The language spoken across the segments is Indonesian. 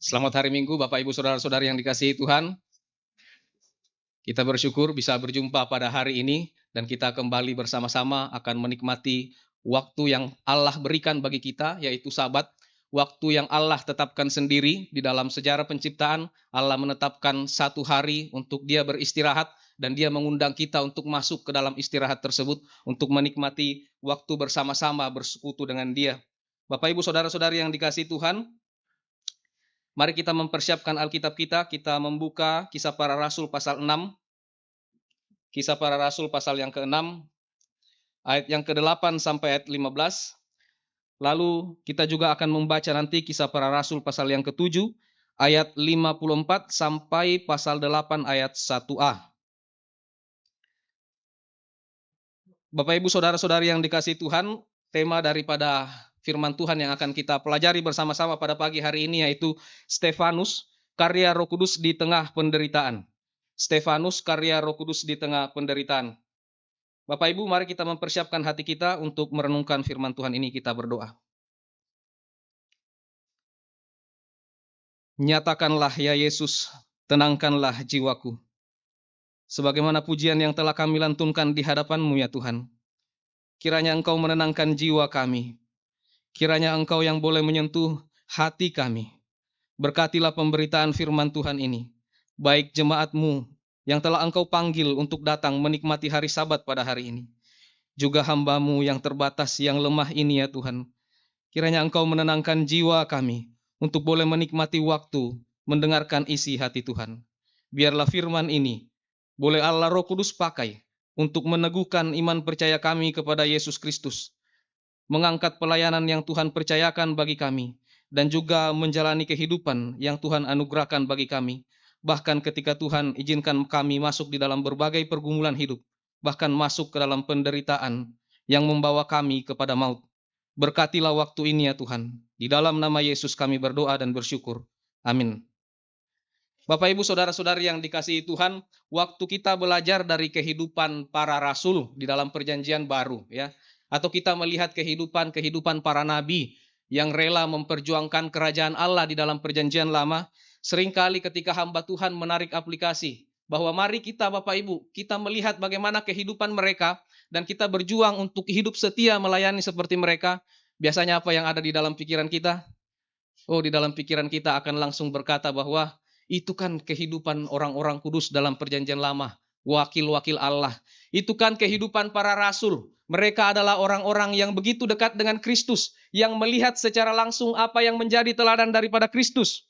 Selamat hari Minggu, Bapak Ibu Saudara-saudari yang dikasihi Tuhan. Kita bersyukur bisa berjumpa pada hari ini dan kita kembali bersama-sama akan menikmati waktu yang Allah berikan bagi kita, yaitu Sabat. Waktu yang Allah tetapkan sendiri di dalam sejarah penciptaan. Allah menetapkan satu hari untuk Dia beristirahat dan Dia mengundang kita untuk masuk ke dalam istirahat tersebut untuk menikmati waktu bersama-sama bersekutu dengan Dia. Bapak Ibu Saudara-saudari yang dikasihi Tuhan, mari kita mempersiapkan Alkitab kita membuka Kisah Para Rasul pasal 6, Kisah Para Rasul pasal yang ke-6, ayat yang ke-8 sampai ayat 15. Lalu kita juga akan membaca nanti Kisah Para Rasul pasal yang ke-7, ayat 54 sampai pasal 8 ayat 1a. Bapak Ibu Saudara-saudari yang dikasihi Tuhan, tema daripada firman Tuhan yang akan kita pelajari bersama-sama pada pagi hari ini yaitu Stefanus, karya Roh Kudus di tengah penderitaan. Stefanus, karya Roh Kudus di tengah penderitaan. Bapak Ibu, mari kita mempersiapkan hati kita untuk merenungkan firman Tuhan ini. Kita berdoa. Nyatakanlah ya Yesus, tenangkanlah jiwaku. Sebagaimana pujian yang telah kami lantunkan di hadapan-Mu ya Tuhan. Kiranya Engkau menenangkan jiwa kami. Kiranya Engkau yang boleh menyentuh hati kami. Berkatilah pemberitaan firman Tuhan ini. Baik jemaat-Mu yang telah Engkau panggil untuk datang menikmati hari Sabat pada hari ini. Juga hamba-Mu yang terbatas, yang lemah ini ya Tuhan. Kiranya Engkau menenangkan jiwa kami untuk boleh menikmati waktu mendengarkan isi hati Tuhan. Biarlah firman ini boleh Allah Roh Kudus pakai untuk meneguhkan iman percaya kami kepada Yesus Kristus. Mengangkat pelayanan yang Tuhan percayakan bagi kami dan juga menjalani kehidupan yang Tuhan anugerahkan bagi kami. Bahkan ketika Tuhan izinkan kami masuk di dalam berbagai pergumulan hidup, bahkan masuk ke dalam penderitaan yang membawa kami kepada maut. Berkatilah waktu ini ya Tuhan. Di dalam nama Yesus kami berdoa dan bersyukur. Amin. Bapak Ibu Saudara-saudari yang dikasihi Tuhan, waktu kita belajar dari kehidupan para rasul di dalam perjanjian baru ya, atau kita melihat kehidupan para nabi yang rela memperjuangkan kerajaan Allah di dalam perjanjian lama, seringkali ketika hamba Tuhan menarik aplikasi bahwa mari kita Bapak Ibu, kita melihat bagaimana kehidupan mereka dan kita berjuang untuk hidup setia melayani seperti mereka. Biasanya apa yang ada di dalam pikiran kita? Oh, di dalam pikiran kita akan langsung berkata bahwa itu kan kehidupan orang-orang kudus dalam perjanjian lama, wakil-wakil Allah. Itu kan kehidupan para rasul. Mereka adalah orang-orang yang begitu dekat dengan Kristus, yang melihat secara langsung apa yang menjadi teladan daripada Kristus.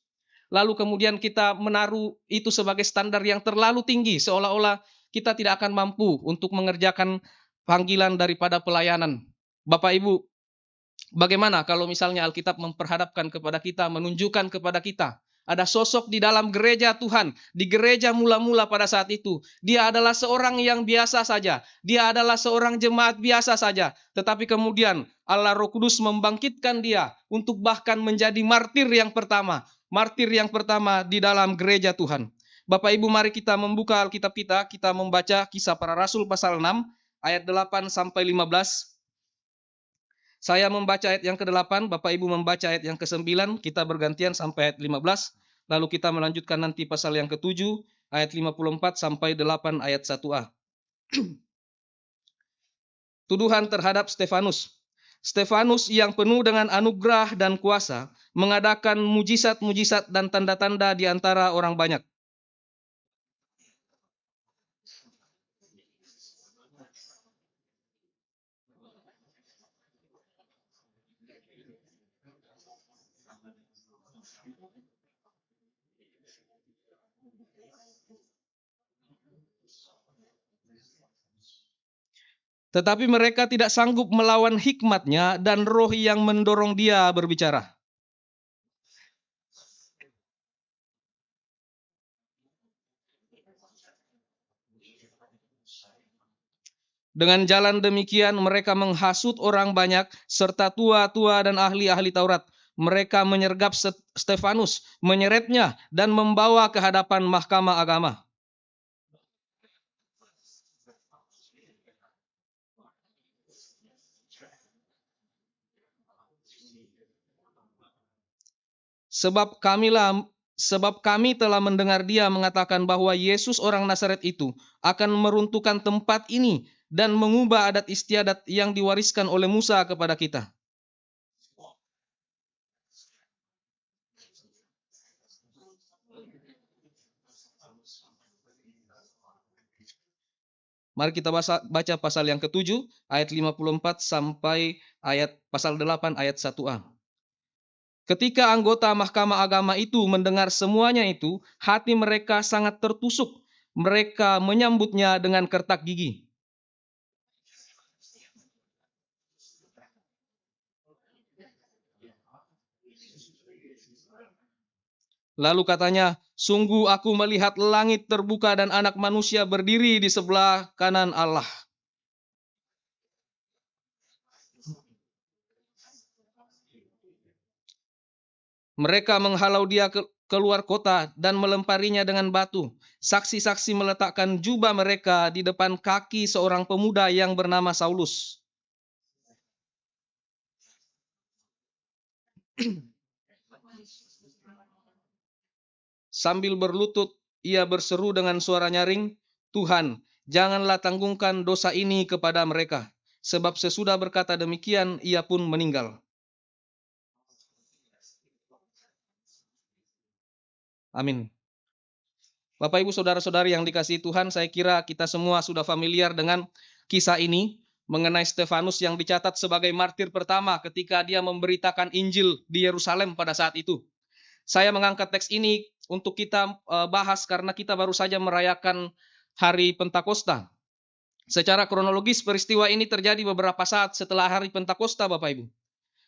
Lalu kemudian kita menaruh itu sebagai standar yang terlalu tinggi, seolah-olah kita tidak akan mampu untuk mengerjakan panggilan daripada pelayanan. Bapak Ibu, bagaimana kalau misalnya Alkitab memperhadapkan kepada kita, menunjukkan kepada kita, ada sosok di dalam gereja Tuhan, di gereja mula-mula pada saat itu. Dia adalah seorang yang biasa saja. Dia adalah seorang jemaat biasa saja. Tetapi kemudian Allah Roh Kudus membangkitkan dia untuk bahkan menjadi martir yang pertama. Martir yang pertama di dalam gereja Tuhan. Bapak Ibu, mari kita membuka Alkitab kita membaca Kisah Para Rasul pasal 6, ayat 8 sampai 15. Saya membaca ayat yang ke-8, Bapak Ibu membaca ayat yang ke-9, kita bergantian sampai ayat 15, lalu kita melanjutkan nanti pasal yang ke-7, ayat 54 sampai 8 ayat 1a. Tuduhan terhadap Stefanus. Stefanus yang penuh dengan anugerah dan kuasa, mengadakan mujizat-mujizat dan tanda-tanda di antara orang banyak. Tetapi mereka tidak sanggup melawan hikmatnya dan roh yang mendorong dia berbicara. Dengan jalan demikian mereka menghasut orang banyak serta tua-tua dan ahli-ahli Taurat. Mereka menyergap Stefanus, menyeretnya dan membawa ke hadapan mahkamah agama. Sebab kami telah mendengar dia mengatakan bahwa Yesus orang Nazaret itu akan meruntuhkan tempat ini dan mengubah adat istiadat yang diwariskan oleh Musa kepada kita. Mari kita baca pasal yang ke-7 ayat 54 sampai pasal 8 ayat 1a. Ketika anggota Mahkamah Agama itu mendengar semuanya itu, hati mereka sangat tertusuk. Mereka menyambutnya dengan kertak gigi. Lalu katanya, sungguh aku melihat langit terbuka dan anak manusia berdiri di sebelah kanan Allah. Mereka menghalau dia keluar kota dan melemparinya dengan batu. Saksi-saksi meletakkan jubah mereka di depan kaki seorang pemuda yang bernama Saulus. Sambil berlutut, ia berseru dengan suara nyaring, Tuhan, janganlah tanggungkan dosa ini kepada mereka. Sebab sesudah berkata demikian, ia pun meninggal. Amin. Bapak, Ibu, Saudara-saudari yang dikasihi Tuhan, saya kira kita semua sudah familiar dengan kisah ini mengenai Stefanus yang dicatat sebagai martir pertama ketika dia memberitakan Injil di Yerusalem pada saat itu. Saya mengangkat teks ini untuk kita bahas karena kita baru saja merayakan hari Pentakosta. Secara kronologis peristiwa ini terjadi beberapa saat setelah hari Pentakosta, Bapak Ibu.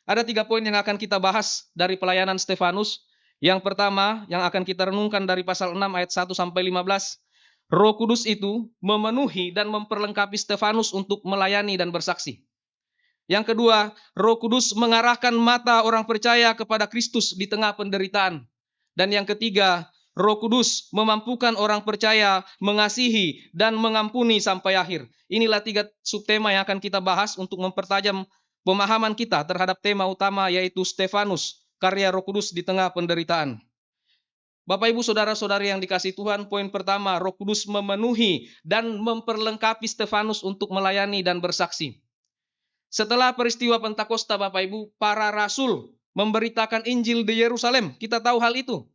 Ada 3 poin yang akan kita bahas dari pelayanan Stefanus. Yang pertama yang akan kita renungkan dari pasal 6 ayat 1 sampai 15. Roh Kudus itu memenuhi dan memperlengkapi Stefanus untuk melayani dan bersaksi. Yang kedua, Roh Kudus mengarahkan mata orang percaya kepada Kristus di tengah penderitaan. Dan yang ketiga, Roh Kudus memampukan orang percaya mengasihi dan mengampuni sampai akhir. Inilah 3 subtema yang akan kita bahas untuk mempertajam pemahaman kita terhadap tema utama, yaitu Stefanus, karya Roh Kudus di tengah penderitaan. Bapak, Ibu, Saudara-saudari yang dikasihi Tuhan, poin pertama, Roh Kudus memenuhi dan memperlengkapi Stefanus untuk melayani dan bersaksi. Setelah peristiwa Pentakosta, Bapak Ibu, para rasul memberitakan Injil di Yerusalem. Kita tahu hal itu.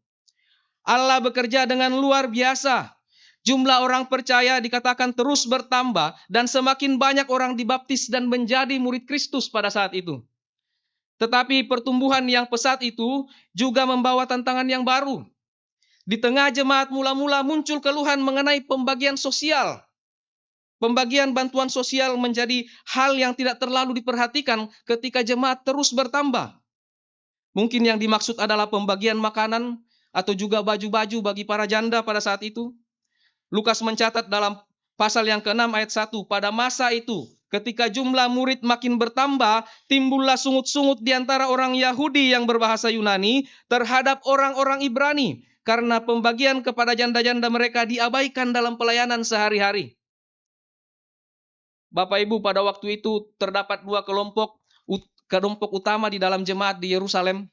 Allah bekerja dengan luar biasa. Jumlah orang percaya dikatakan terus bertambah dan semakin banyak orang dibaptis dan menjadi murid Kristus pada saat itu. Tetapi pertumbuhan yang pesat itu juga membawa tantangan yang baru. Di tengah jemaat mula-mula muncul keluhan mengenai pembagian sosial. Pembagian bantuan sosial menjadi hal yang tidak terlalu diperhatikan ketika jemaat terus bertambah. Mungkin yang dimaksud adalah pembagian makanan atau juga baju-baju bagi para janda pada saat itu. Lukas mencatat dalam pasal yang ke-6 ayat 1, pada masa itu ketika jumlah murid makin bertambah, timbullah sungut-sungut di antara orang Yahudi yang berbahasa Yunani terhadap orang-orang Ibrani, karena pembagian kepada janda-janda mereka diabaikan dalam pelayanan sehari-hari. Bapak Ibu, pada waktu itu terdapat 2 kelompok utama di dalam jemaat di Yerusalem.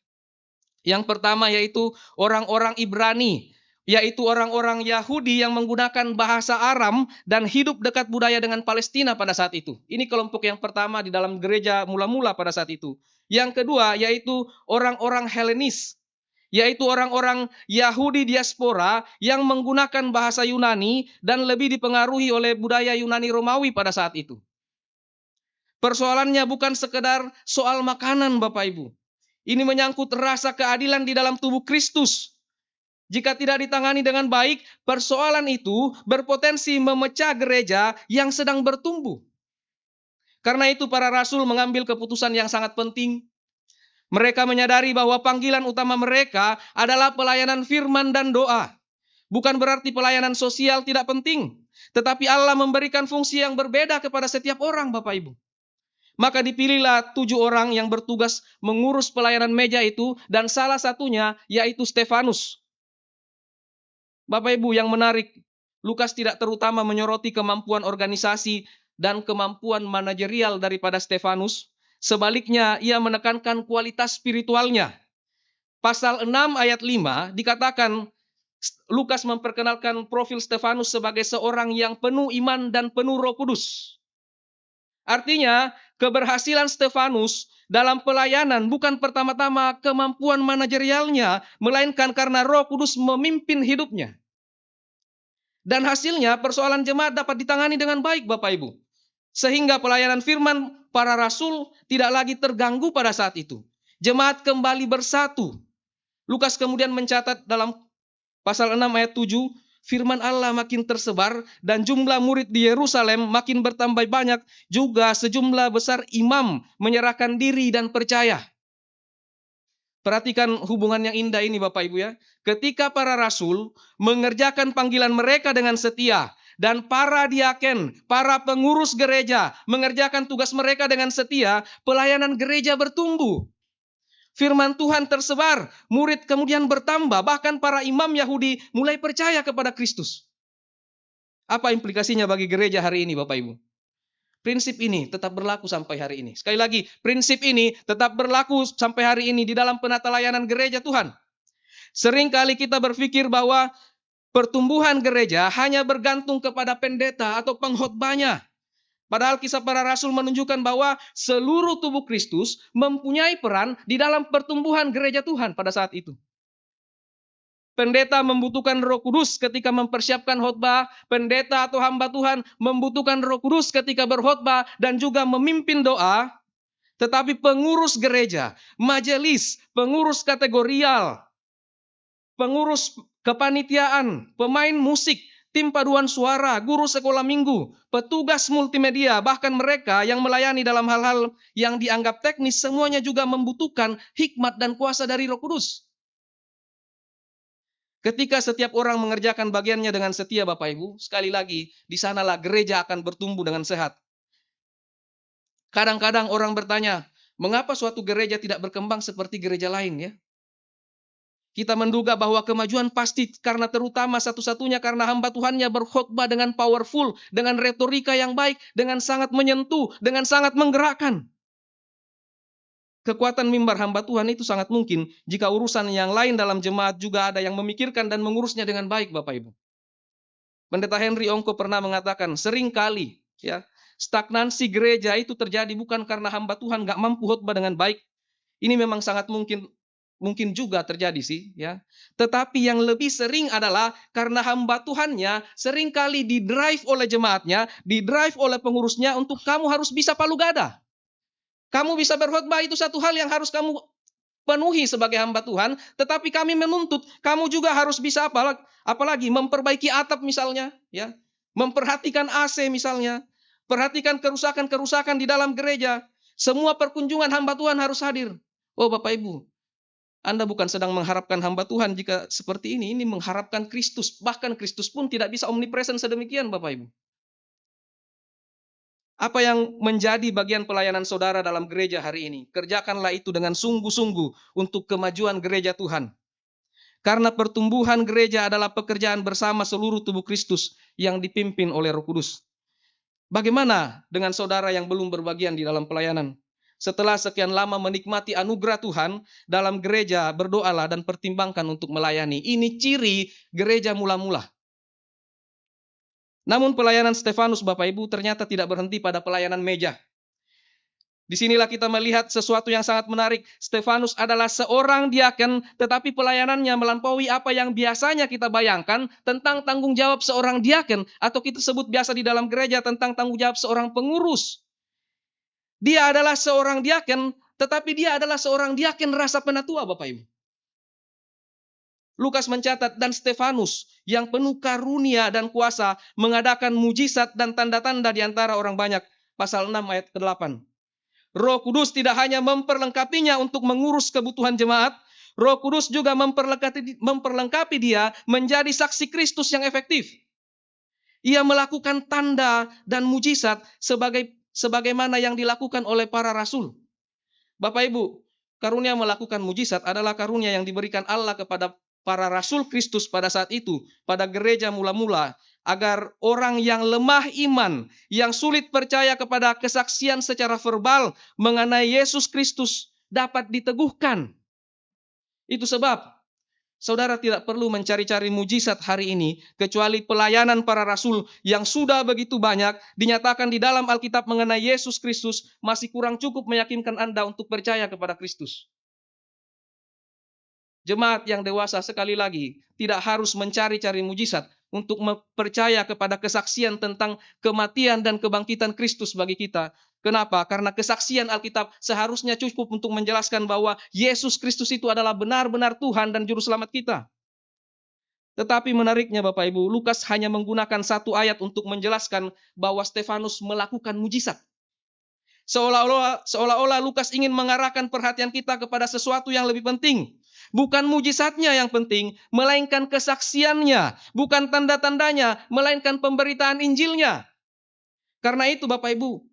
Yang pertama yaitu orang-orang Ibrani, yaitu orang-orang Yahudi yang menggunakan bahasa Aram dan hidup dekat budaya dengan Palestina pada saat itu. Ini kelompok yang pertama di dalam gereja mula-mula pada saat itu. Yang kedua yaitu orang-orang Helenis, yaitu orang-orang Yahudi diaspora yang menggunakan bahasa Yunani dan lebih dipengaruhi oleh budaya Yunani Romawi pada saat itu. Persoalannya bukan sekedar soal makanan, Bapak Ibu. Ini menyangkut rasa keadilan di dalam tubuh Kristus. Jika tidak ditangani dengan baik, persoalan itu berpotensi memecah gereja yang sedang bertumbuh. Karena itu para rasul mengambil keputusan yang sangat penting. Mereka menyadari bahwa panggilan utama mereka adalah pelayanan firman dan doa. Bukan berarti pelayanan sosial tidak penting, tetapi Allah memberikan fungsi yang berbeda kepada setiap orang, Bapak Ibu. Maka dipilihlah 7 orang yang bertugas mengurus pelayanan meja itu, dan salah satunya yaitu Stefanus. Bapak Ibu, yang menarik, Lukas tidak terutama menyoroti kemampuan organisasi dan kemampuan manajerial daripada Stefanus. Sebaliknya, ia menekankan kualitas spiritualnya. pasal 6 ayat 5 dikatakan Lukas memperkenalkan profil Stefanus sebagai seorang yang penuh iman dan penuh Roh Kudus. Artinya, keberhasilan Stefanus dalam pelayanan bukan pertama-tama kemampuan manajerialnya, melainkan karena Roh Kudus memimpin hidupnya. Dan hasilnya persoalan jemaat dapat ditangani dengan baik, Bapak Ibu. Sehingga pelayanan firman para rasul tidak lagi terganggu pada saat itu. Jemaat kembali bersatu. Lukas kemudian mencatat dalam pasal 6 ayat 7, firman Allah makin tersebar dan jumlah murid di Yerusalem makin bertambah banyak, juga sejumlah besar imam menyerahkan diri dan percaya. Perhatikan hubungan yang indah ini Bapak Ibu ya. Ketika para rasul mengerjakan panggilan mereka dengan setia, dan para diaken, para pengurus gereja mengerjakan tugas mereka dengan setia, pelayanan gereja bertumbuh. Firman Tuhan tersebar, murid kemudian bertambah, bahkan para imam Yahudi mulai percaya kepada Kristus. Apa implikasinya bagi gereja hari ini Bapak Ibu? Prinsip ini tetap berlaku sampai hari ini. Sekali lagi, prinsip ini tetap berlaku sampai hari ini di dalam penata layanan gereja Tuhan. Seringkali kita berpikir bahwa pertumbuhan gereja hanya bergantung kepada pendeta atau pengkhotbahnya. Padahal kisah para rasul menunjukkan bahwa seluruh tubuh Kristus mempunyai peran di dalam pertumbuhan gereja Tuhan pada saat itu. Pendeta membutuhkan Roh Kudus ketika mempersiapkan khotbah, pendeta atau hamba Tuhan membutuhkan Roh Kudus ketika berkhotbah dan juga memimpin doa. Tetapi pengurus gereja, majelis, pengurus kategorial, pengurus kepanitiaan, pemain musik, tim paduan suara, guru sekolah minggu, petugas multimedia, bahkan mereka yang melayani dalam hal-hal yang dianggap teknis, semuanya juga membutuhkan hikmat dan kuasa dari Roh Kudus. Ketika setiap orang mengerjakan bagiannya dengan setia Bapak Ibu, sekali lagi, di sanalah gereja akan bertumbuh dengan sehat. Kadang-kadang orang bertanya, mengapa suatu gereja tidak berkembang seperti gereja lain ya? Kita menduga bahwa kemajuan pasti karena terutama satu-satunya karena hamba Tuhannya berkhotbah dengan powerful, dengan retorika yang baik, dengan sangat menyentuh, dengan sangat menggerakkan. Kekuatan mimbar hamba Tuhan itu sangat mungkin jika urusan yang lain dalam jemaat juga ada yang memikirkan dan mengurusnya dengan baik Bapak Ibu. Pendeta Henry Ongko pernah mengatakan, seringkali ya, stagnansi gereja itu terjadi bukan karena hamba Tuhan gak mampu khotbah dengan baik. Ini memang sangat mungkin juga terjadi sih ya. Tetapi yang lebih sering adalah karena hamba Tuhannya seringkali didrive oleh jemaatnya, didrive oleh pengurusnya untuk kamu harus bisa palu gada. Kamu bisa berkhotbah itu satu hal yang harus kamu penuhi sebagai hamba Tuhan, tetapi kami menuntut kamu juga harus bisa apalagi memperbaiki atap misalnya ya. Memperhatikan AC misalnya, perhatikan kerusakan-kerusakan di dalam gereja. Semua perkunjungan hamba Tuhan harus hadir. Oh Bapak Ibu, Anda bukan sedang mengharapkan hamba Tuhan jika seperti ini mengharapkan Kristus. Bahkan Kristus pun tidak bisa omnipresent sedemikian Bapak Ibu. Apa yang menjadi bagian pelayanan saudara dalam gereja hari ini? Kerjakanlah itu dengan sungguh-sungguh untuk kemajuan gereja Tuhan. Karena pertumbuhan gereja adalah pekerjaan bersama seluruh tubuh Kristus yang dipimpin oleh Roh Kudus. Bagaimana dengan saudara yang belum berbagian di dalam pelayanan? Setelah sekian lama menikmati anugerah Tuhan dalam gereja, berdoalah dan pertimbangkan untuk melayani. Ini ciri gereja mula-mula. Namun pelayanan Stefanus Bapak Ibu ternyata tidak berhenti pada pelayanan meja. Disinilah kita melihat sesuatu yang sangat menarik. Stefanus adalah seorang diaken, tetapi pelayanannya melampaui apa yang biasanya kita bayangkan tentang tanggung jawab seorang diaken, atau kita sebut biasa di dalam gereja tentang tanggung jawab seorang pengurus. Dia adalah seorang diaken, tetapi dia adalah seorang diaken rasa penatua Bapak Ibu. Lukas mencatat, dan Stefanus yang penuh karunia dan kuasa mengadakan mujizat dan tanda-tanda di antara orang banyak. Pasal 6 ayat ke-8. Roh Kudus tidak hanya memperlengkapinya untuk mengurus kebutuhan jemaat, Roh Kudus juga memperlengkapi dia menjadi saksi Kristus yang efektif. Ia melakukan tanda dan mujizat sebagaimana yang dilakukan oleh para rasul. Bapak Ibu, karunia melakukan mujizat adalah karunia yang diberikan Allah kepada para rasul Kristus pada saat itu, pada gereja mula-mula, agar orang yang lemah iman, yang sulit percaya kepada kesaksian secara verbal mengenai Yesus Kristus dapat diteguhkan. Itu sebab saudara tidak perlu mencari-cari mujizat hari ini, kecuali pelayanan para rasul yang sudah begitu banyak dinyatakan di dalam Alkitab mengenai Yesus Kristus masih kurang cukup meyakinkan Anda untuk percaya kepada Kristus. Jemaat yang dewasa sekali lagi tidak harus mencari-cari mujizat untuk percaya kepada kesaksian tentang kematian dan kebangkitan Kristus bagi kita. Kenapa? Karena kesaksian Alkitab seharusnya cukup untuk menjelaskan bahwa Yesus Kristus itu adalah benar-benar Tuhan dan Juru Selamat kita. Tetapi menariknya Bapak Ibu, Lukas hanya menggunakan satu ayat untuk menjelaskan bahwa Stefanus melakukan mujizat. Seolah-olah Lukas ingin mengarahkan perhatian kita kepada sesuatu yang lebih penting. Bukan mujizatnya yang penting, melainkan kesaksiannya. Bukan tanda-tandanya, melainkan pemberitaan Injilnya. Karena itu Bapak Ibu,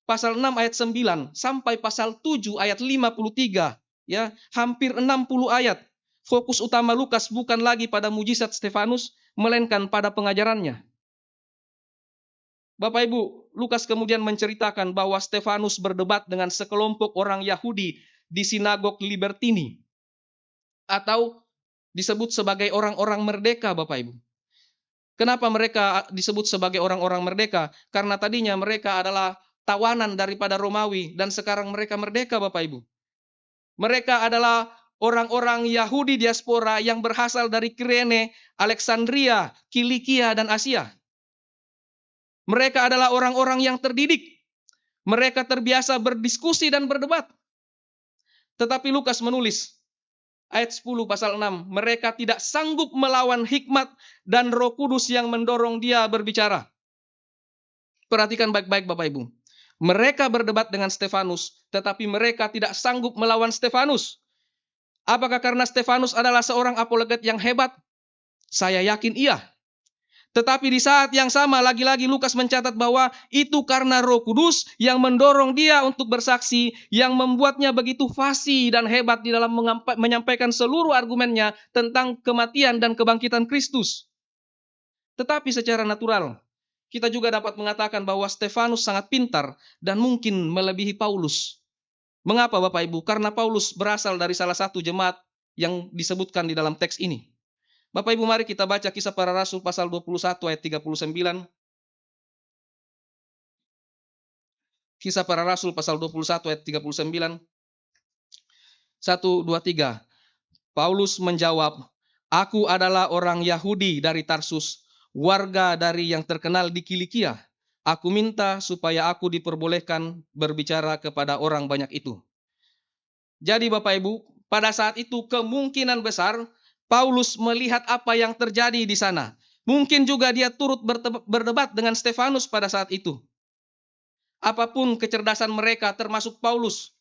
pasal 6 ayat 9 sampai pasal 7 ayat 53, ya, hampir 60 ayat. Fokus utama Lukas bukan lagi pada mujizat Stefanus, melainkan pada pengajarannya. Bapak Ibu, Lukas kemudian menceritakan bahwa Stefanus berdebat dengan sekelompok orang Yahudi di sinagog Libertini, atau disebut sebagai orang-orang merdeka, Bapak Ibu. Kenapa mereka disebut sebagai orang-orang merdeka? Karena tadinya mereka adalah tawanan daripada Romawi dan sekarang mereka merdeka, Bapak Ibu. Mereka adalah orang-orang Yahudi diaspora yang berasal dari Kirene, Alexandria, Kilikia, dan Asia. Mereka adalah orang-orang yang terdidik. Mereka terbiasa berdiskusi dan berdebat. Tetapi Lukas menulis, ayat 10 pasal 6, mereka tidak sanggup melawan hikmat dan Roh Kudus yang mendorong dia berbicara. Perhatikan baik-baik Bapak Ibu. Mereka berdebat dengan Stefanus, tetapi mereka tidak sanggup melawan Stefanus. Apakah karena Stefanus adalah seorang apologet yang hebat? Saya yakin iya. Tetapi di saat yang sama lagi-lagi Lukas mencatat bahwa itu karena Roh Kudus yang mendorong dia untuk bersaksi, yang membuatnya begitu fasih dan hebat di dalam menyampaikan seluruh argumennya tentang kematian dan kebangkitan Kristus. Tetapi secara natural, kita juga dapat mengatakan bahwa Stefanus sangat pintar dan mungkin melebihi Paulus. Mengapa Bapak Ibu? Karena Paulus berasal dari salah satu jemaat yang disebutkan di dalam teks ini. Bapak Ibu, mari kita baca Kisah Para Rasul pasal 21 ayat 39. Kisah Para Rasul pasal 21 ayat 39. 1, 2, 3. Paulus menjawab, "Aku adalah orang Yahudi dari Tarsus, warga dari yang terkenal di Kilikia. Aku minta supaya aku diperbolehkan berbicara kepada orang banyak itu." Jadi Bapak Ibu, pada saat itu kemungkinan besar Paulus melihat apa yang terjadi di sana. Mungkin juga dia turut berdebat dengan Stefanus pada saat itu. Apapun kecerdasan mereka termasuk Paulus,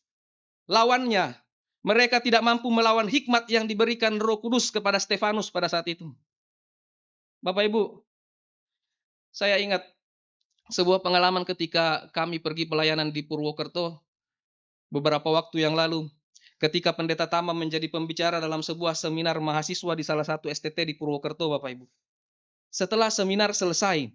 lawannya, mereka tidak mampu melawan hikmat yang diberikan Roh Kudus kepada Stefanus pada saat itu. Bapak Ibu, saya ingat sebuah pengalaman ketika kami pergi pelayanan di Purwokerto beberapa waktu yang lalu. Ketika Pendeta Tama menjadi pembicara dalam sebuah seminar mahasiswa di salah satu STT di Purwokerto, Bapak Ibu. Setelah seminar selesai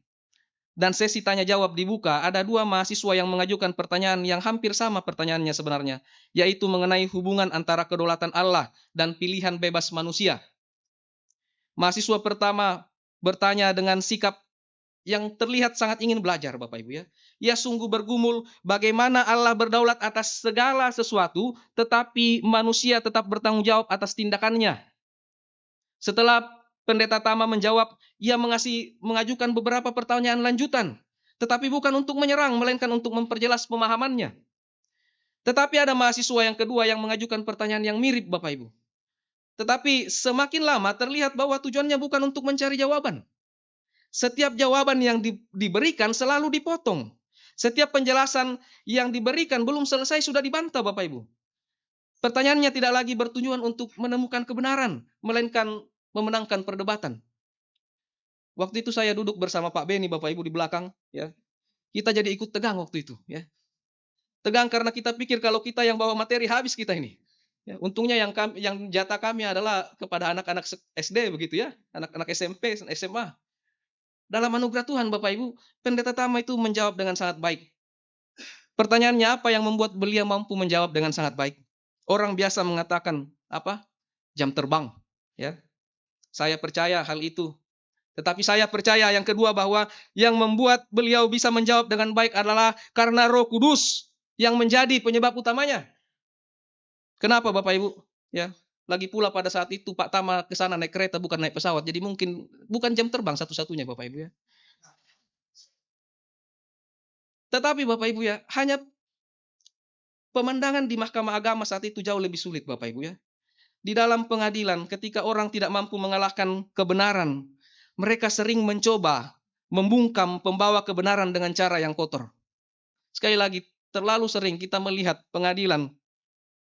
dan sesi tanya jawab dibuka, ada dua mahasiswa yang mengajukan pertanyaan yang hampir sama pertanyaannya sebenarnya, yaitu mengenai hubungan antara kedaulatan Allah dan pilihan bebas manusia. Mahasiswa pertama bertanya dengan sikap yang terlihat sangat ingin belajar, Bapak Ibu ya. Ia sungguh bergumul bagaimana Allah berdaulat atas segala sesuatu, tetapi manusia tetap bertanggung jawab atas tindakannya. Setelah Pendeta Tama menjawab, ia mengajukan beberapa pertanyaan lanjutan, tetapi bukan untuk menyerang, melainkan untuk memperjelas pemahamannya. Tetapi ada mahasiswa yang kedua yang mengajukan pertanyaan yang mirip, Bapak Ibu. Tetapi semakin lama terlihat bahwa tujuannya bukan untuk mencari jawaban. Setiap jawaban yang diberikan selalu dipotong. Setiap penjelasan yang diberikan belum selesai sudah dibantah, Bapak Ibu. Pertanyaannya tidak lagi bertujuan untuk menemukan kebenaran, melainkan memenangkan perdebatan. Waktu itu saya duduk bersama Pak Beni, Bapak Ibu di belakang, ya. Kita jadi ikut tegang waktu itu, ya. Tegang karena kita pikir kalau kita yang bawa materi habis kita ini. Ya, untungnya yang jatah kami adalah kepada anak-anak SD begitu ya, anak-anak SMP, SMA. Dalam anugerah Tuhan Bapak Ibu, Pendeta Tama itu menjawab dengan sangat baik. Pertanyaannya apa yang membuat beliau mampu menjawab dengan sangat baik? Orang biasa mengatakan apa? jam terbang. Ya, saya percaya hal itu. Tetapi saya percaya yang kedua bahwa yang membuat beliau bisa menjawab dengan baik adalah karena Roh Kudus yang menjadi penyebab utamanya. Kenapa Bapak Ibu? Ya, lagi pula pada saat itu Pak Tama ke sana naik kereta bukan naik pesawat. Jadi mungkin bukan jam terbang satu-satunya Bapak Ibu ya. Tetapi Bapak Ibu ya, hanya pemandangan di Mahkamah Agama saat itu jauh lebih sulit Bapak Ibu ya. Di dalam pengadilan ketika orang tidak mampu mengalahkan kebenaran, mereka sering mencoba membungkam pembawa kebenaran dengan cara yang kotor. Sekali lagi, terlalu sering kita melihat pengadilan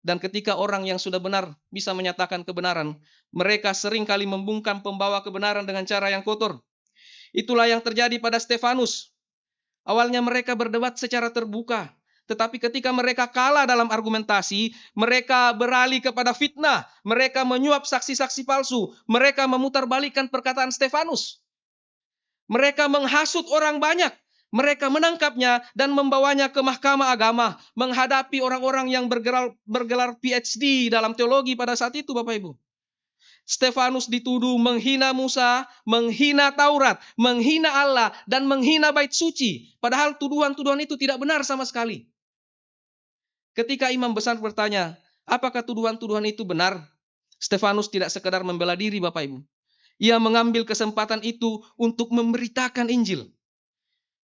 dan ketika orang yang sudah benar bisa menyatakan kebenaran, mereka sering kali membungkam pembawa kebenaran dengan cara yang kotor. Itulah yang terjadi pada Stefanus. Awalnya mereka berdebat secara terbuka, tetapi ketika mereka kalah dalam argumentasi, mereka beralih kepada fitnah, mereka menyuap saksi-saksi palsu, mereka memutarbalikkan perkataan Stefanus. Mereka menghasut orang banyak, mereka menangkapnya dan membawanya ke Mahkamah Agama, menghadapi orang-orang yang bergelar PhD dalam teologi pada saat itu Bapak Ibu. Stefanus dituduh menghina Musa, menghina Taurat, menghina Allah, dan menghina bait suci. Padahal tuduhan-tuduhan itu tidak benar sama sekali. Ketika imam besar bertanya, apakah tuduhan-tuduhan itu benar? Stefanus tidak sekedar membela diri Bapak Ibu. Ia mengambil kesempatan itu untuk memberitakan Injil.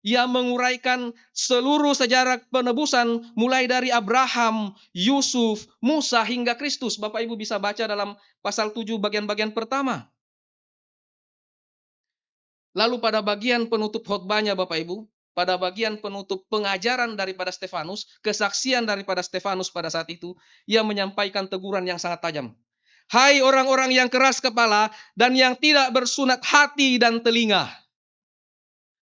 Ia menguraikan seluruh sejarah penebusan mulai dari Abraham, Yusuf, Musa hingga Kristus. Bapak Ibu bisa baca dalam pasal 7 bagian-bagian pertama. Lalu pada bagian penutup khotbahnya Bapak Ibu, pada bagian penutup pengajaran daripada Stefanus, kesaksian daripada Stefanus pada saat itu, ia menyampaikan teguran yang sangat tajam. Hai orang-orang yang keras kepala dan yang tidak bersunat hati dan telinga.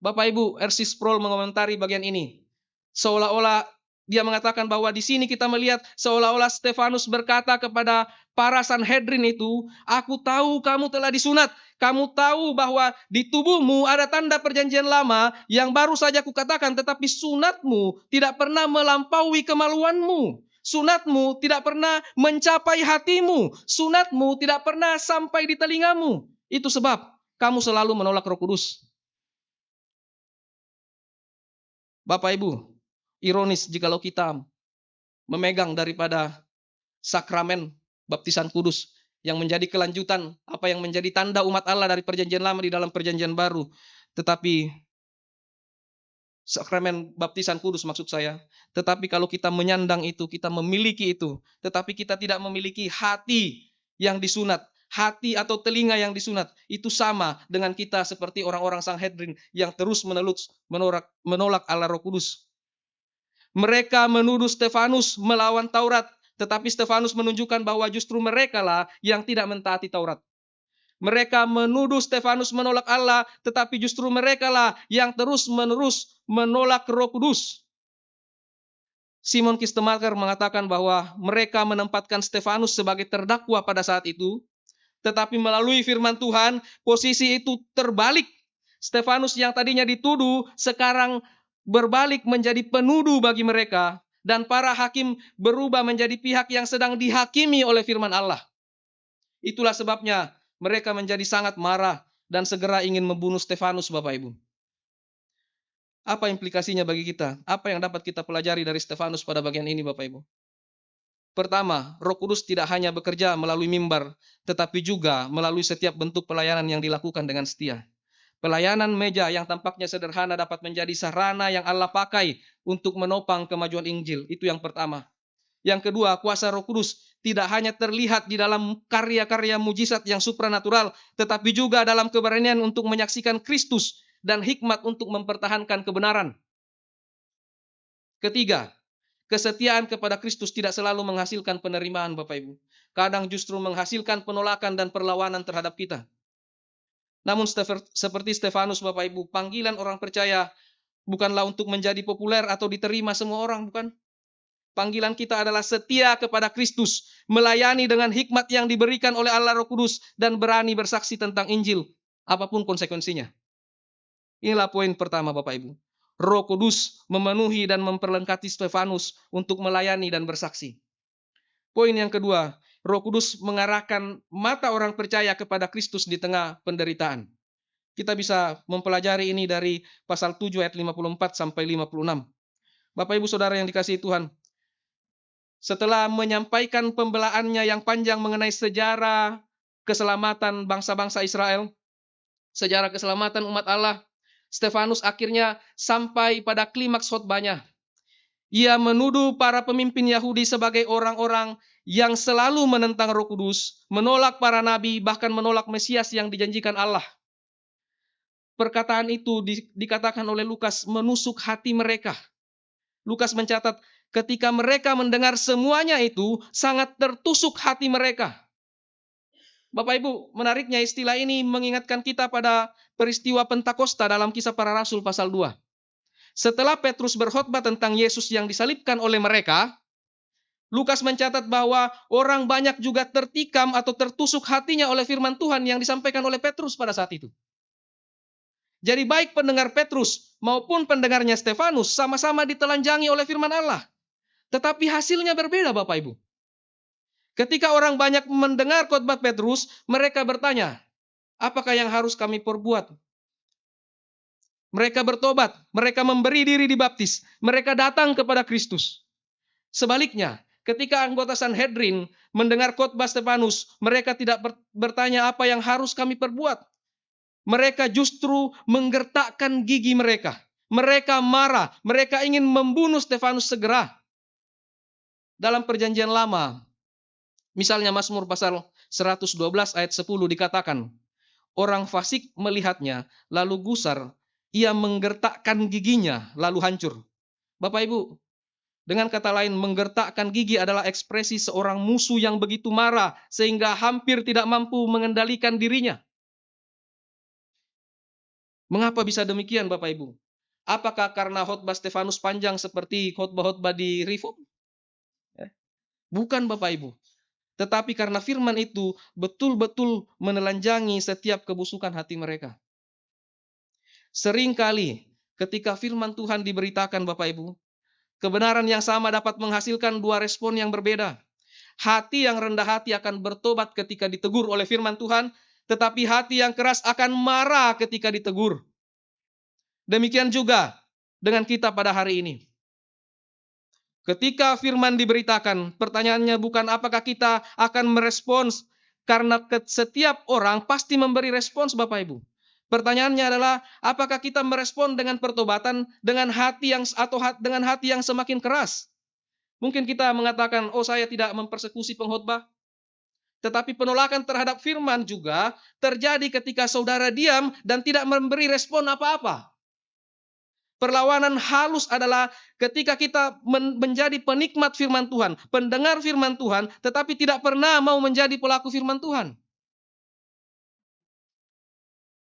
Bapak Ibu, R.C. Sproul mengomentari bagian ini. Seolah-olah dia mengatakan bahwa di sini kita melihat seolah-olah Stefanus berkata kepada para Sanhedrin itu, aku tahu kamu telah disunat. Kamu tahu bahwa di tubuhmu ada tanda perjanjian lama yang baru saja kukatakan, tetapi sunatmu tidak pernah melampaui kemaluanmu. Sunatmu tidak pernah mencapai hatimu. Sunatmu tidak pernah sampai di telingamu. Itu sebab kamu selalu menolak Roh Kudus. Bapak Ibu, ironis jikalau kita memegang daripada sakramen baptisan kudus yang menjadi kelanjutan apa yang menjadi tanda umat Allah dari perjanjian lama di dalam perjanjian baru. Tetapi sakramen baptisan kudus maksud saya. Tetapi kalau kita menyandang itu, kita memiliki itu. Tetapi kita tidak memiliki hati yang disunat. Hati atau telinga yang disunat. Itu sama dengan kita seperti orang-orang Sanhedrin yang terus menolak Allah Roh Kudus. Mereka menuduh Stefanus melawan Taurat. Tetapi Stefanus menunjukkan bahwa justru mereka lah yang tidak mentaati Taurat. Mereka menuduh Stefanus menolak Allah, tetapi justru mereka lah yang terus-menerus menolak Roh Kudus. Simon Kistemaker mengatakan bahwa mereka menempatkan Stefanus sebagai terdakwa pada saat itu, tetapi melalui firman Tuhan, posisi itu terbalik. Stefanus yang tadinya dituduh, sekarang berbalik menjadi penuduh bagi mereka, dan para hakim berubah menjadi pihak yang sedang dihakimi oleh firman Allah. Itulah sebabnya mereka menjadi sangat marah dan segera ingin membunuh Stefanus, Bapak Ibu. Apa implikasinya bagi kita? Apa yang dapat kita pelajari dari Stefanus pada bagian ini, Bapak Ibu? Pertama, Roh Kudus tidak hanya bekerja melalui mimbar, tetapi juga melalui setiap bentuk pelayanan yang dilakukan dengan setia. Pelayanan meja yang tampaknya sederhana dapat menjadi sarana yang Allah pakai untuk menopang kemajuan Injil. Itu yang pertama. Yang kedua, kuasa Roh Kudus tidak hanya terlihat di dalam karya-karya mujizat yang supranatural, tetapi juga dalam keberanian untuk menyaksikan Kristus dan hikmat untuk mempertahankan kebenaran. Ketiga, kesetiaan kepada Kristus tidak selalu menghasilkan penerimaan, Bapak Ibu. Kadang justru menghasilkan penolakan dan perlawanan terhadap kita. Namun seperti Stefanus, Bapak Ibu, panggilan orang percaya bukanlah untuk menjadi populer atau diterima semua orang, bukan? Panggilan kita adalah setia kepada Kristus, melayani dengan hikmat yang diberikan oleh Allah Roh Kudus, dan berani bersaksi tentang Injil, apapun konsekuensinya. Inilah poin pertama, Bapak Ibu. Roh Kudus memenuhi dan memperlengkapi Stefanus untuk melayani dan bersaksi. Poin yang kedua, Roh Kudus mengarahkan mata orang percaya kepada Kristus di tengah penderitaan. Kita bisa mempelajari ini dari pasal 7 ayat 54 sampai 56. Bapak Ibu Saudara yang dikasihi Tuhan, setelah menyampaikan pembelaannya yang panjang mengenai sejarah keselamatan bangsa-bangsa Israel, sejarah keselamatan umat Allah, Stefanus akhirnya sampai pada klimaks khotbahnya. Ia menuduh para pemimpin Yahudi sebagai orang-orang yang selalu menentang Roh Kudus, menolak para nabi, bahkan menolak Mesias yang dijanjikan Allah. Perkataan itu dikatakan oleh Lukas menusuk hati mereka. Lukas mencatat, ketika mereka mendengar semuanya itu, sangat tertusuk hati mereka. Bapak Ibu, menariknya istilah ini mengingatkan kita pada peristiwa Pentakosta dalam Kisah Para Rasul pasal 2. Setelah Petrus berkhotbah tentang Yesus yang disalibkan oleh mereka, Lukas mencatat bahwa orang banyak juga tertikam atau tertusuk hatinya oleh firman Tuhan yang disampaikan oleh Petrus pada saat itu. Jadi baik pendengar Petrus maupun pendengarnya Stefanus sama-sama ditelanjangi oleh firman Allah. Tetapi hasilnya berbeda Bapak Ibu. Ketika orang banyak mendengar khotbah Petrus, mereka bertanya, apakah yang harus kami perbuat? Mereka bertobat, mereka memberi diri dibaptis, mereka datang kepada Kristus. Sebaliknya, ketika anggota Sanhedrin mendengar khotbah Stefanus, mereka tidak bertanya apa yang harus kami perbuat. Mereka justru menggertakkan gigi mereka. Mereka marah, mereka ingin membunuh Stefanus segera. Dalam perjanjian lama, misalnya Mazmur pasal 112 ayat 10 dikatakan, orang fasik melihatnya, lalu gusar, ia menggertakkan giginya, lalu hancur. Bapak Ibu, dengan kata lain, menggertakkan gigi adalah ekspresi seorang musuh yang begitu marah, sehingga hampir tidak mampu mengendalikan dirinya. Mengapa bisa demikian Bapak Ibu? Apakah karena khotbah Stefanus panjang seperti khotbah-khotbah di Reform? Bukan Bapak Ibu. Tetapi karena firman itu betul-betul menelanjangi setiap kebusukan hati mereka. Seringkali ketika firman Tuhan diberitakan Bapak Ibu, kebenaran yang sama dapat menghasilkan dua respon yang berbeda. Hati yang rendah hati akan bertobat ketika ditegur oleh firman Tuhan, tetapi hati yang keras akan marah ketika ditegur. Demikian juga dengan kita pada hari ini. Ketika firman diberitakan, pertanyaannya bukan apakah kita akan merespons, karena setiap orang pasti memberi respons Bapak Ibu. Pertanyaannya adalah, apakah kita merespon dengan pertobatan, dengan hati yang semakin keras? Mungkin kita mengatakan, oh saya tidak mempersekusi pengkhotbah. Tetapi penolakan terhadap firman juga terjadi ketika saudara diam dan tidak memberi respon apa-apa. Perlawanan halus adalah ketika kita menjadi penikmat firman Tuhan, pendengar firman Tuhan, tetapi tidak pernah mau menjadi pelaku firman Tuhan.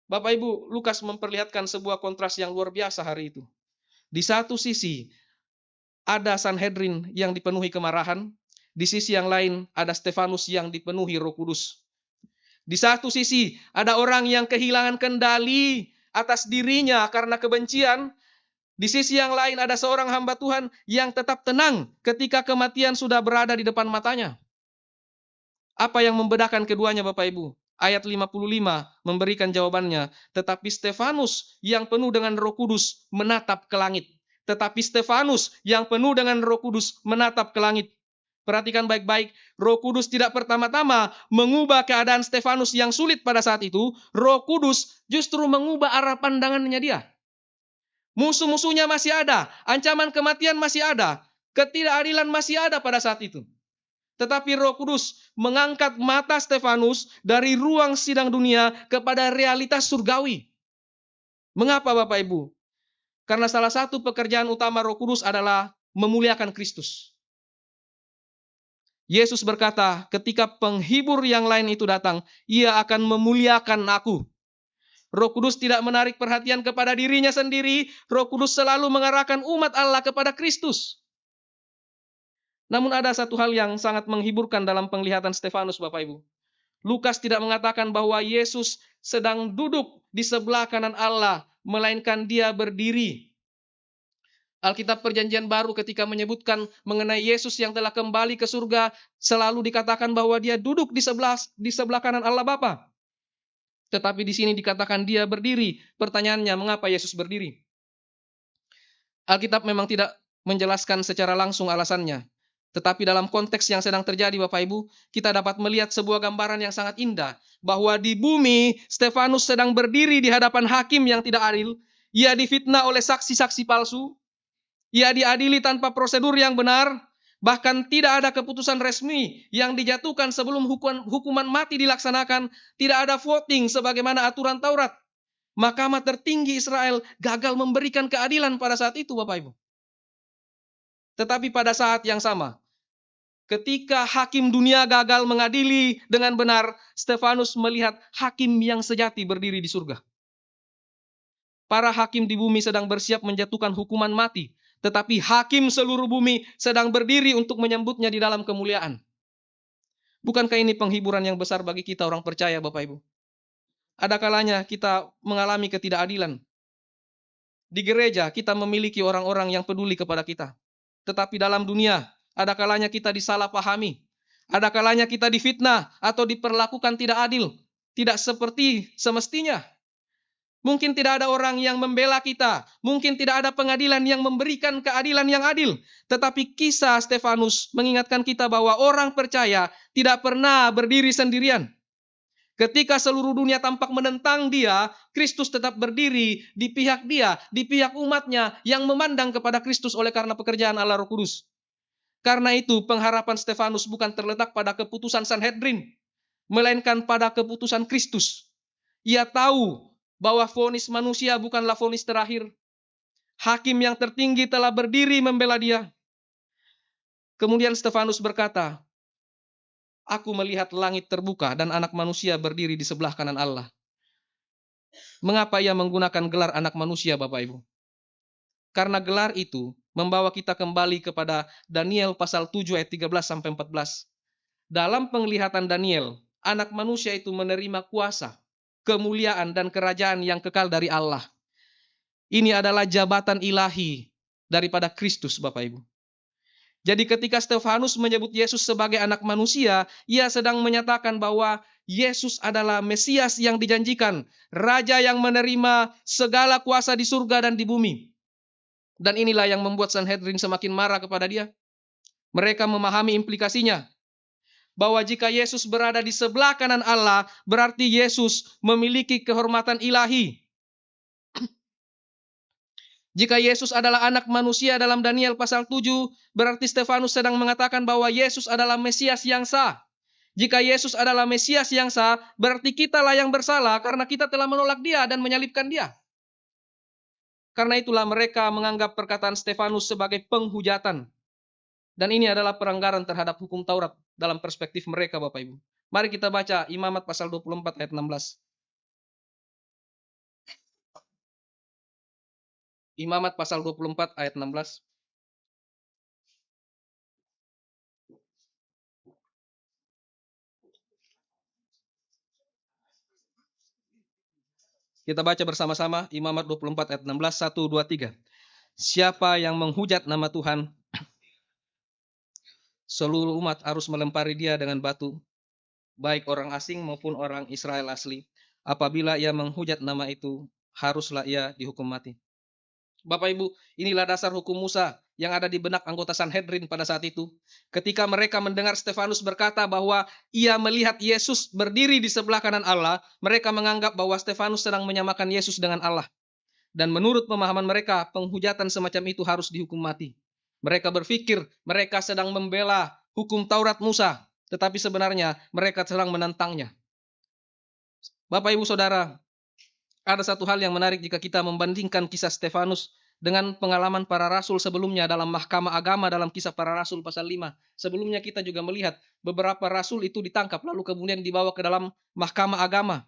Bapak Ibu, Lukas memperlihatkan sebuah kontras yang luar biasa hari itu. Di satu sisi, ada Sanhedrin yang dipenuhi kemarahan. Di sisi yang lain, ada Stefanus yang dipenuhi Roh Kudus. Di satu sisi, ada orang yang kehilangan kendali atas dirinya karena kebencian. Di sisi yang lain, ada seorang hamba Tuhan yang tetap tenang ketika kematian sudah berada di depan matanya. Apa yang membedakan keduanya Bapak Ibu? Ayat 55 memberikan jawabannya. Tetapi Stefanus yang penuh dengan Roh Kudus menatap ke langit. Tetapi Stefanus yang penuh dengan Roh Kudus menatap ke langit. Perhatikan baik-baik, Roh Kudus tidak pertama-tama mengubah keadaan Stefanus yang sulit pada saat itu. Roh Kudus justru mengubah arah pandangannya dia. Musuh-musuhnya masih ada, ancaman kematian masih ada, ketidakadilan masih ada pada saat itu. Tetapi Roh Kudus mengangkat mata Stefanus dari ruang sidang dunia kepada realitas surgawi. Mengapa Bapak Ibu? Karena salah satu pekerjaan utama Roh Kudus adalah memuliakan Kristus. Yesus berkata, ketika penghibur yang lain itu datang, ia akan memuliakan aku. Roh Kudus tidak menarik perhatian kepada dirinya sendiri. Roh Kudus selalu mengarahkan umat Allah kepada Kristus. Namun ada satu hal yang sangat menghiburkan dalam penglihatan Stefanus Bapak Ibu. Lukas tidak mengatakan bahwa Yesus sedang duduk di sebelah kanan Allah, melainkan dia berdiri. Alkitab Perjanjian Baru ketika menyebutkan mengenai Yesus yang telah kembali ke surga, selalu dikatakan bahwa dia duduk di sebelah kanan Allah Bapa. Tetapi di sini dikatakan dia berdiri. Pertanyaannya, mengapa Yesus berdiri? Alkitab memang tidak menjelaskan secara langsung alasannya. Tetapi dalam konteks yang sedang terjadi Bapak Ibu, kita dapat melihat sebuah gambaran yang sangat indah. Bahwa di bumi, Stefanus sedang berdiri di hadapan hakim yang tidak adil. Ia difitnah oleh saksi-saksi palsu. Ia diadili tanpa prosedur yang benar. Bahkan tidak ada keputusan resmi yang dijatuhkan sebelum hukuman mati dilaksanakan. Tidak ada voting sebagaimana aturan Taurat. Mahkamah tertinggi Israel gagal memberikan keadilan pada saat itu Bapak Ibu. Tetapi pada saat yang sama, ketika hakim dunia gagal mengadili dengan benar, Stefanus melihat hakim yang sejati berdiri di surga. Para hakim di bumi sedang bersiap menjatuhkan hukuman mati, tetapi hakim seluruh bumi sedang berdiri untuk menyambutnya di dalam kemuliaan. Bukankah ini penghiburan yang besar bagi kita orang percaya Bapak Ibu? Ada kalanya kita mengalami ketidakadilan. Di gereja kita memiliki orang-orang yang peduli kepada kita. Tetapi dalam dunia, ada kalanya kita disalahpahami. Ada kalanya kita difitnah atau diperlakukan tidak adil. Tidak seperti semestinya. Mungkin tidak ada orang yang membela kita. Mungkin tidak ada pengadilan yang memberikan keadilan yang adil. Tetapi kisah Stefanus mengingatkan kita bahwa orang percaya tidak pernah berdiri sendirian. Ketika seluruh dunia tampak menentang dia, Kristus tetap berdiri di pihak dia, di pihak umatnya yang memandang kepada Kristus oleh karena pekerjaan Allah Roh Kudus. Karena itu pengharapan Stefanus bukan terletak pada keputusan Sanhedrin, melainkan pada keputusan Kristus. Ia tahu bahwa vonis manusia bukanlah vonis terakhir. Hakim yang tertinggi telah berdiri membela dia. Kemudian Stefanus berkata, "Aku melihat langit terbuka dan anak manusia berdiri di sebelah kanan Allah." Mengapa ia menggunakan gelar anak manusia Bapak Ibu? Karena gelar itu membawa kita kembali kepada Daniel pasal 7 ayat 13-14. Dalam penglihatan Daniel, anak manusia itu menerima kuasa, kemuliaan dan kerajaan yang kekal dari Allah. Ini adalah jabatan ilahi daripada Kristus Bapak Ibu. Jadi ketika Stefanus menyebut Yesus sebagai anak manusia, ia sedang menyatakan bahwa Yesus adalah Mesias yang dijanjikan, Raja yang menerima segala kuasa di surga dan di bumi. Dan inilah yang membuat Sanhedrin semakin marah kepada dia. Mereka memahami implikasinya. Bahwa jika Yesus berada di sebelah kanan Allah, berarti Yesus memiliki kehormatan ilahi. Jika Yesus adalah anak manusia dalam Daniel pasal 7, berarti Stefanus sedang mengatakan bahwa Yesus adalah Mesias yang sah. Jika Yesus adalah Mesias yang sah, berarti kitalah yang bersalah karena kita telah menolak dia dan menyalibkan dia. Karena itulah mereka menganggap perkataan Stefanus sebagai penghujatan. Dan ini adalah pelanggaran terhadap hukum Taurat dalam perspektif mereka Bapak Ibu. Mari kita baca Imamat pasal 24 ayat 16. Imamat pasal 24 ayat 16. Kita baca bersama-sama Imamat 24 ayat 16, 1, 2, 3. Siapa yang menghujat nama Tuhan, seluruh umat harus melempari dia dengan batu, baik orang asing maupun orang Israel asli. Apabila ia menghujat nama itu, haruslah ia dihukum mati. Bapak Ibu, inilah dasar hukum Musa yang ada di benak anggota Sanhedrin pada saat itu. Ketika mereka mendengar Stefanus berkata bahwa ia melihat Yesus berdiri di sebelah kanan Allah, mereka menganggap bahwa Stefanus sedang menyamakan Yesus dengan Allah. Dan menurut pemahaman mereka, penghujatan semacam itu harus dihukum mati. Mereka berpikir mereka sedang membela hukum Taurat Musa, tetapi sebenarnya mereka sedang menentangnya. Bapak Ibu Saudara, ada satu hal yang menarik jika kita membandingkan kisah Stefanus dengan pengalaman para rasul sebelumnya dalam mahkamah agama dalam kisah para rasul pasal 5. Sebelumnya kita juga melihat beberapa rasul itu ditangkap lalu kemudian dibawa ke dalam mahkamah agama.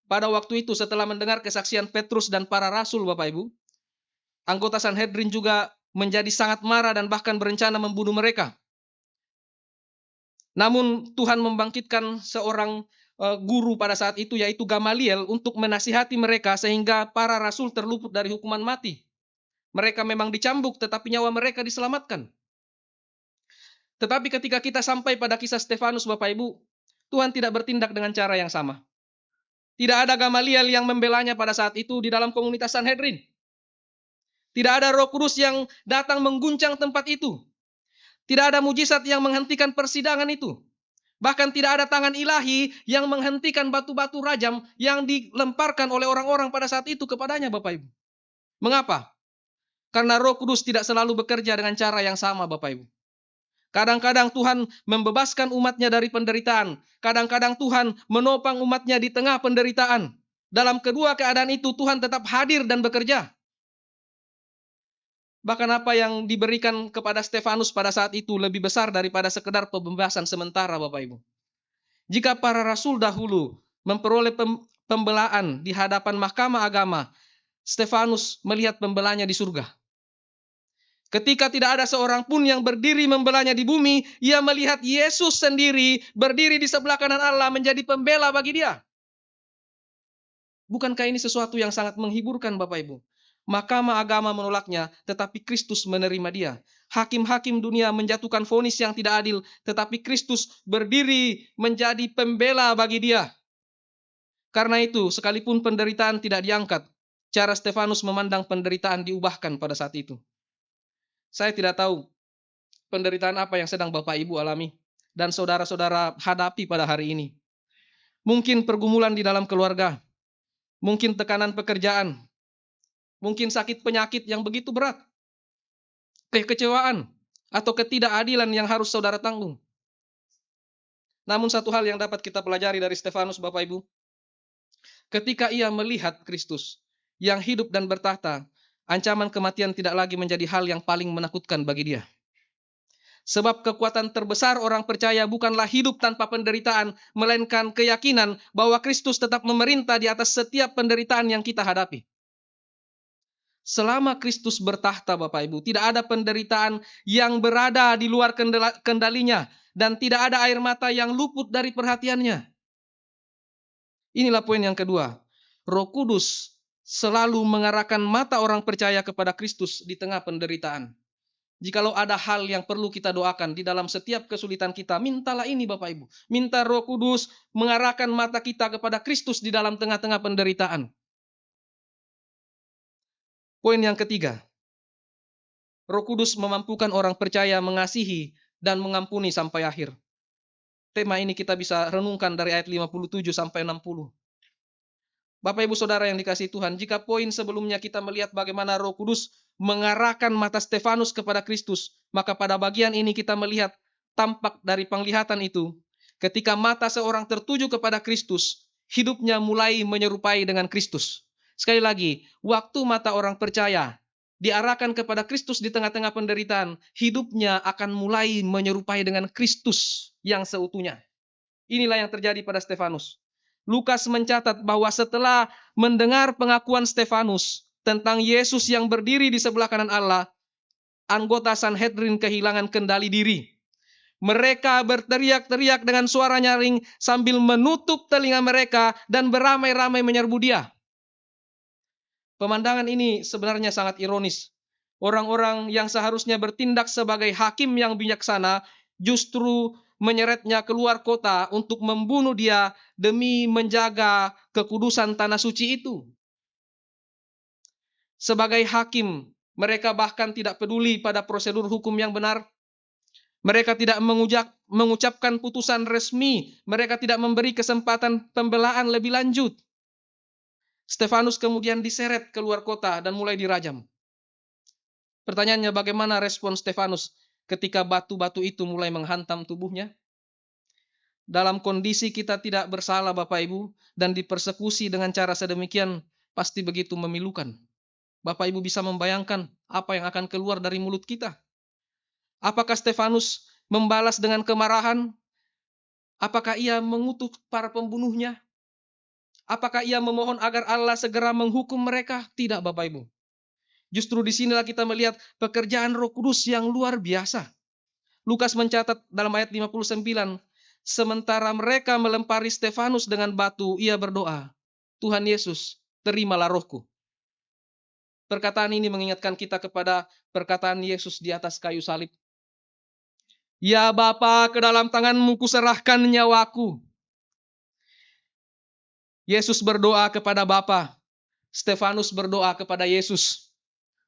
Pada waktu itu setelah mendengar kesaksian Petrus dan para rasul Bapak Ibu, anggota Sanhedrin juga menjadi sangat marah dan bahkan berencana membunuh mereka. Namun Tuhan membangkitkan seorang guru pada saat itu yaitu Gamaliel untuk menasihati mereka sehingga para rasul terluput dari hukuman mati. Mereka memang dicambuk, tetapi nyawa mereka diselamatkan. Tetapi ketika kita sampai pada kisah Stefanus, Bapak Ibu, Tuhan tidak bertindak dengan cara yang sama. Tidak ada Gamaliel yang membelanya pada saat itu di dalam komunitas Sanhedrin. Tidak ada Roh Kudus yang datang mengguncang tempat itu. Tidak ada mujizat yang menghentikan persidangan itu. Bahkan tidak ada tangan ilahi yang menghentikan batu-batu rajam yang dilemparkan oleh orang-orang pada saat itu kepadanya, Bapak Ibu. Mengapa? Karena Roh Kudus tidak selalu bekerja dengan cara yang sama, Bapak Ibu. Kadang-kadang Tuhan membebaskan umatnya dari penderitaan. Kadang-kadang Tuhan menopang umatnya di tengah penderitaan. Dalam kedua keadaan itu Tuhan tetap hadir dan bekerja. Bahkan apa yang diberikan kepada Stefanus pada saat itu lebih besar daripada sekedar pembebasan sementara, Bapak Ibu. Jika para rasul dahulu memperoleh pembelaan di hadapan mahkamah agama, Stefanus melihat pembelanya di surga. Ketika tidak ada seorang pun yang berdiri membelanya di bumi, ia melihat Yesus sendiri berdiri di sebelah kanan Allah menjadi pembela bagi dia. Bukankah ini sesuatu yang sangat menghiburkan, Bapak Ibu? Mahkamah agama menolaknya, tetapi Kristus menerima dia. Hakim-hakim dunia menjatuhkan vonis yang tidak adil, tetapi Kristus berdiri menjadi pembela bagi dia. Karena itu, sekalipun penderitaan tidak diangkat, cara Stefanus memandang penderitaan diubahkan pada saat itu. Saya tidak tahu penderitaan apa yang sedang Bapak Ibu alami dan saudara-saudara hadapi pada hari ini. Mungkin pergumulan di dalam keluarga, mungkin tekanan pekerjaan, mungkin sakit penyakit yang begitu berat, kekecewaan, atau ketidakadilan yang harus saudara tanggung. Namun satu hal yang dapat kita pelajari dari Stefanus, Bapak Ibu, ketika ia melihat Kristus yang hidup dan bertahta, ancaman kematian tidak lagi menjadi hal yang paling menakutkan bagi dia. Sebab kekuatan terbesar orang percaya bukanlah hidup tanpa penderitaan, melainkan keyakinan bahwa Kristus tetap memerintah di atas setiap penderitaan yang kita hadapi. Selama Kristus bertahta, Bapak Ibu, tidak ada penderitaan yang berada di luar kendalinya, dan tidak ada air mata yang luput dari perhatiannya. Inilah poin yang kedua. Roh Kudus selalu mengarahkan mata orang percaya kepada Kristus di tengah penderitaan. Jikalau ada hal yang perlu kita doakan di dalam setiap kesulitan kita, mintalah ini, Bapak Ibu. Minta Roh Kudus mengarahkan mata kita kepada Kristus di dalam tengah-tengah penderitaan. Poin yang ketiga. Roh Kudus memampukan orang percaya mengasihi dan mengampuni sampai akhir. Tema ini kita bisa renungkan dari ayat 57 sampai 60. Bapak Ibu Saudara yang dikasihi Tuhan, jika poin sebelumnya kita melihat bagaimana Roh Kudus mengarahkan mata Stefanus kepada Kristus, maka pada bagian ini kita melihat tampak dari penglihatan itu, ketika mata seorang tertuju kepada Kristus, hidupnya mulai menyerupai dengan Kristus. Sekali lagi, waktu mata orang percaya diarahkan kepada Kristus di tengah-tengah penderitaan, hidupnya akan mulai menyerupai dengan Kristus yang seutuhnya. Inilah yang terjadi pada Stefanus. Lukas mencatat bahwa setelah mendengar pengakuan Stefanus tentang Yesus yang berdiri di sebelah kanan Allah, anggota Sanhedrin kehilangan kendali diri. Mereka berteriak-teriak dengan suara nyaring sambil menutup telinga mereka dan beramai-ramai menyerbu dia. Pemandangan ini sebenarnya sangat ironis. Orang-orang yang seharusnya bertindak sebagai hakim yang bijaksana justru menyeretnya keluar kota untuk membunuh dia demi menjaga kekudusan tanah suci itu. Sebagai hakim, mereka bahkan tidak peduli pada prosedur hukum yang benar. Mereka tidak mengucapkan putusan resmi. Mereka tidak memberi kesempatan pembelaan lebih lanjut. Stefanus kemudian diseret keluar kota dan mulai dirajam. Pertanyaannya, bagaimana respon Stefanus ketika batu-batu itu mulai menghantam tubuhnya? Dalam kondisi kita tidak bersalah, Bapak Ibu, dan dipersekusi dengan cara sedemikian, pasti begitu memilukan. Bapak Ibu bisa membayangkan apa yang akan keluar dari mulut kita. Apakah Stefanus membalas dengan kemarahan? Apakah ia mengutuk para pembunuhnya? Apakah ia memohon agar Allah segera menghukum mereka? Tidak, Bapak Ibu. Justru disinilah kita melihat pekerjaan Roh Kudus yang luar biasa. Lukas mencatat dalam ayat 59, sementara mereka melempari Stefanus dengan batu, ia berdoa, Tuhan Yesus, terimalah rohku. Perkataan ini mengingatkan kita kepada perkataan Yesus di atas kayu salib. Ya Bapa, ke dalam tangan-Mu kuserahkan nyawaku. Yesus berdoa kepada Bapa. Stefanus berdoa kepada Yesus.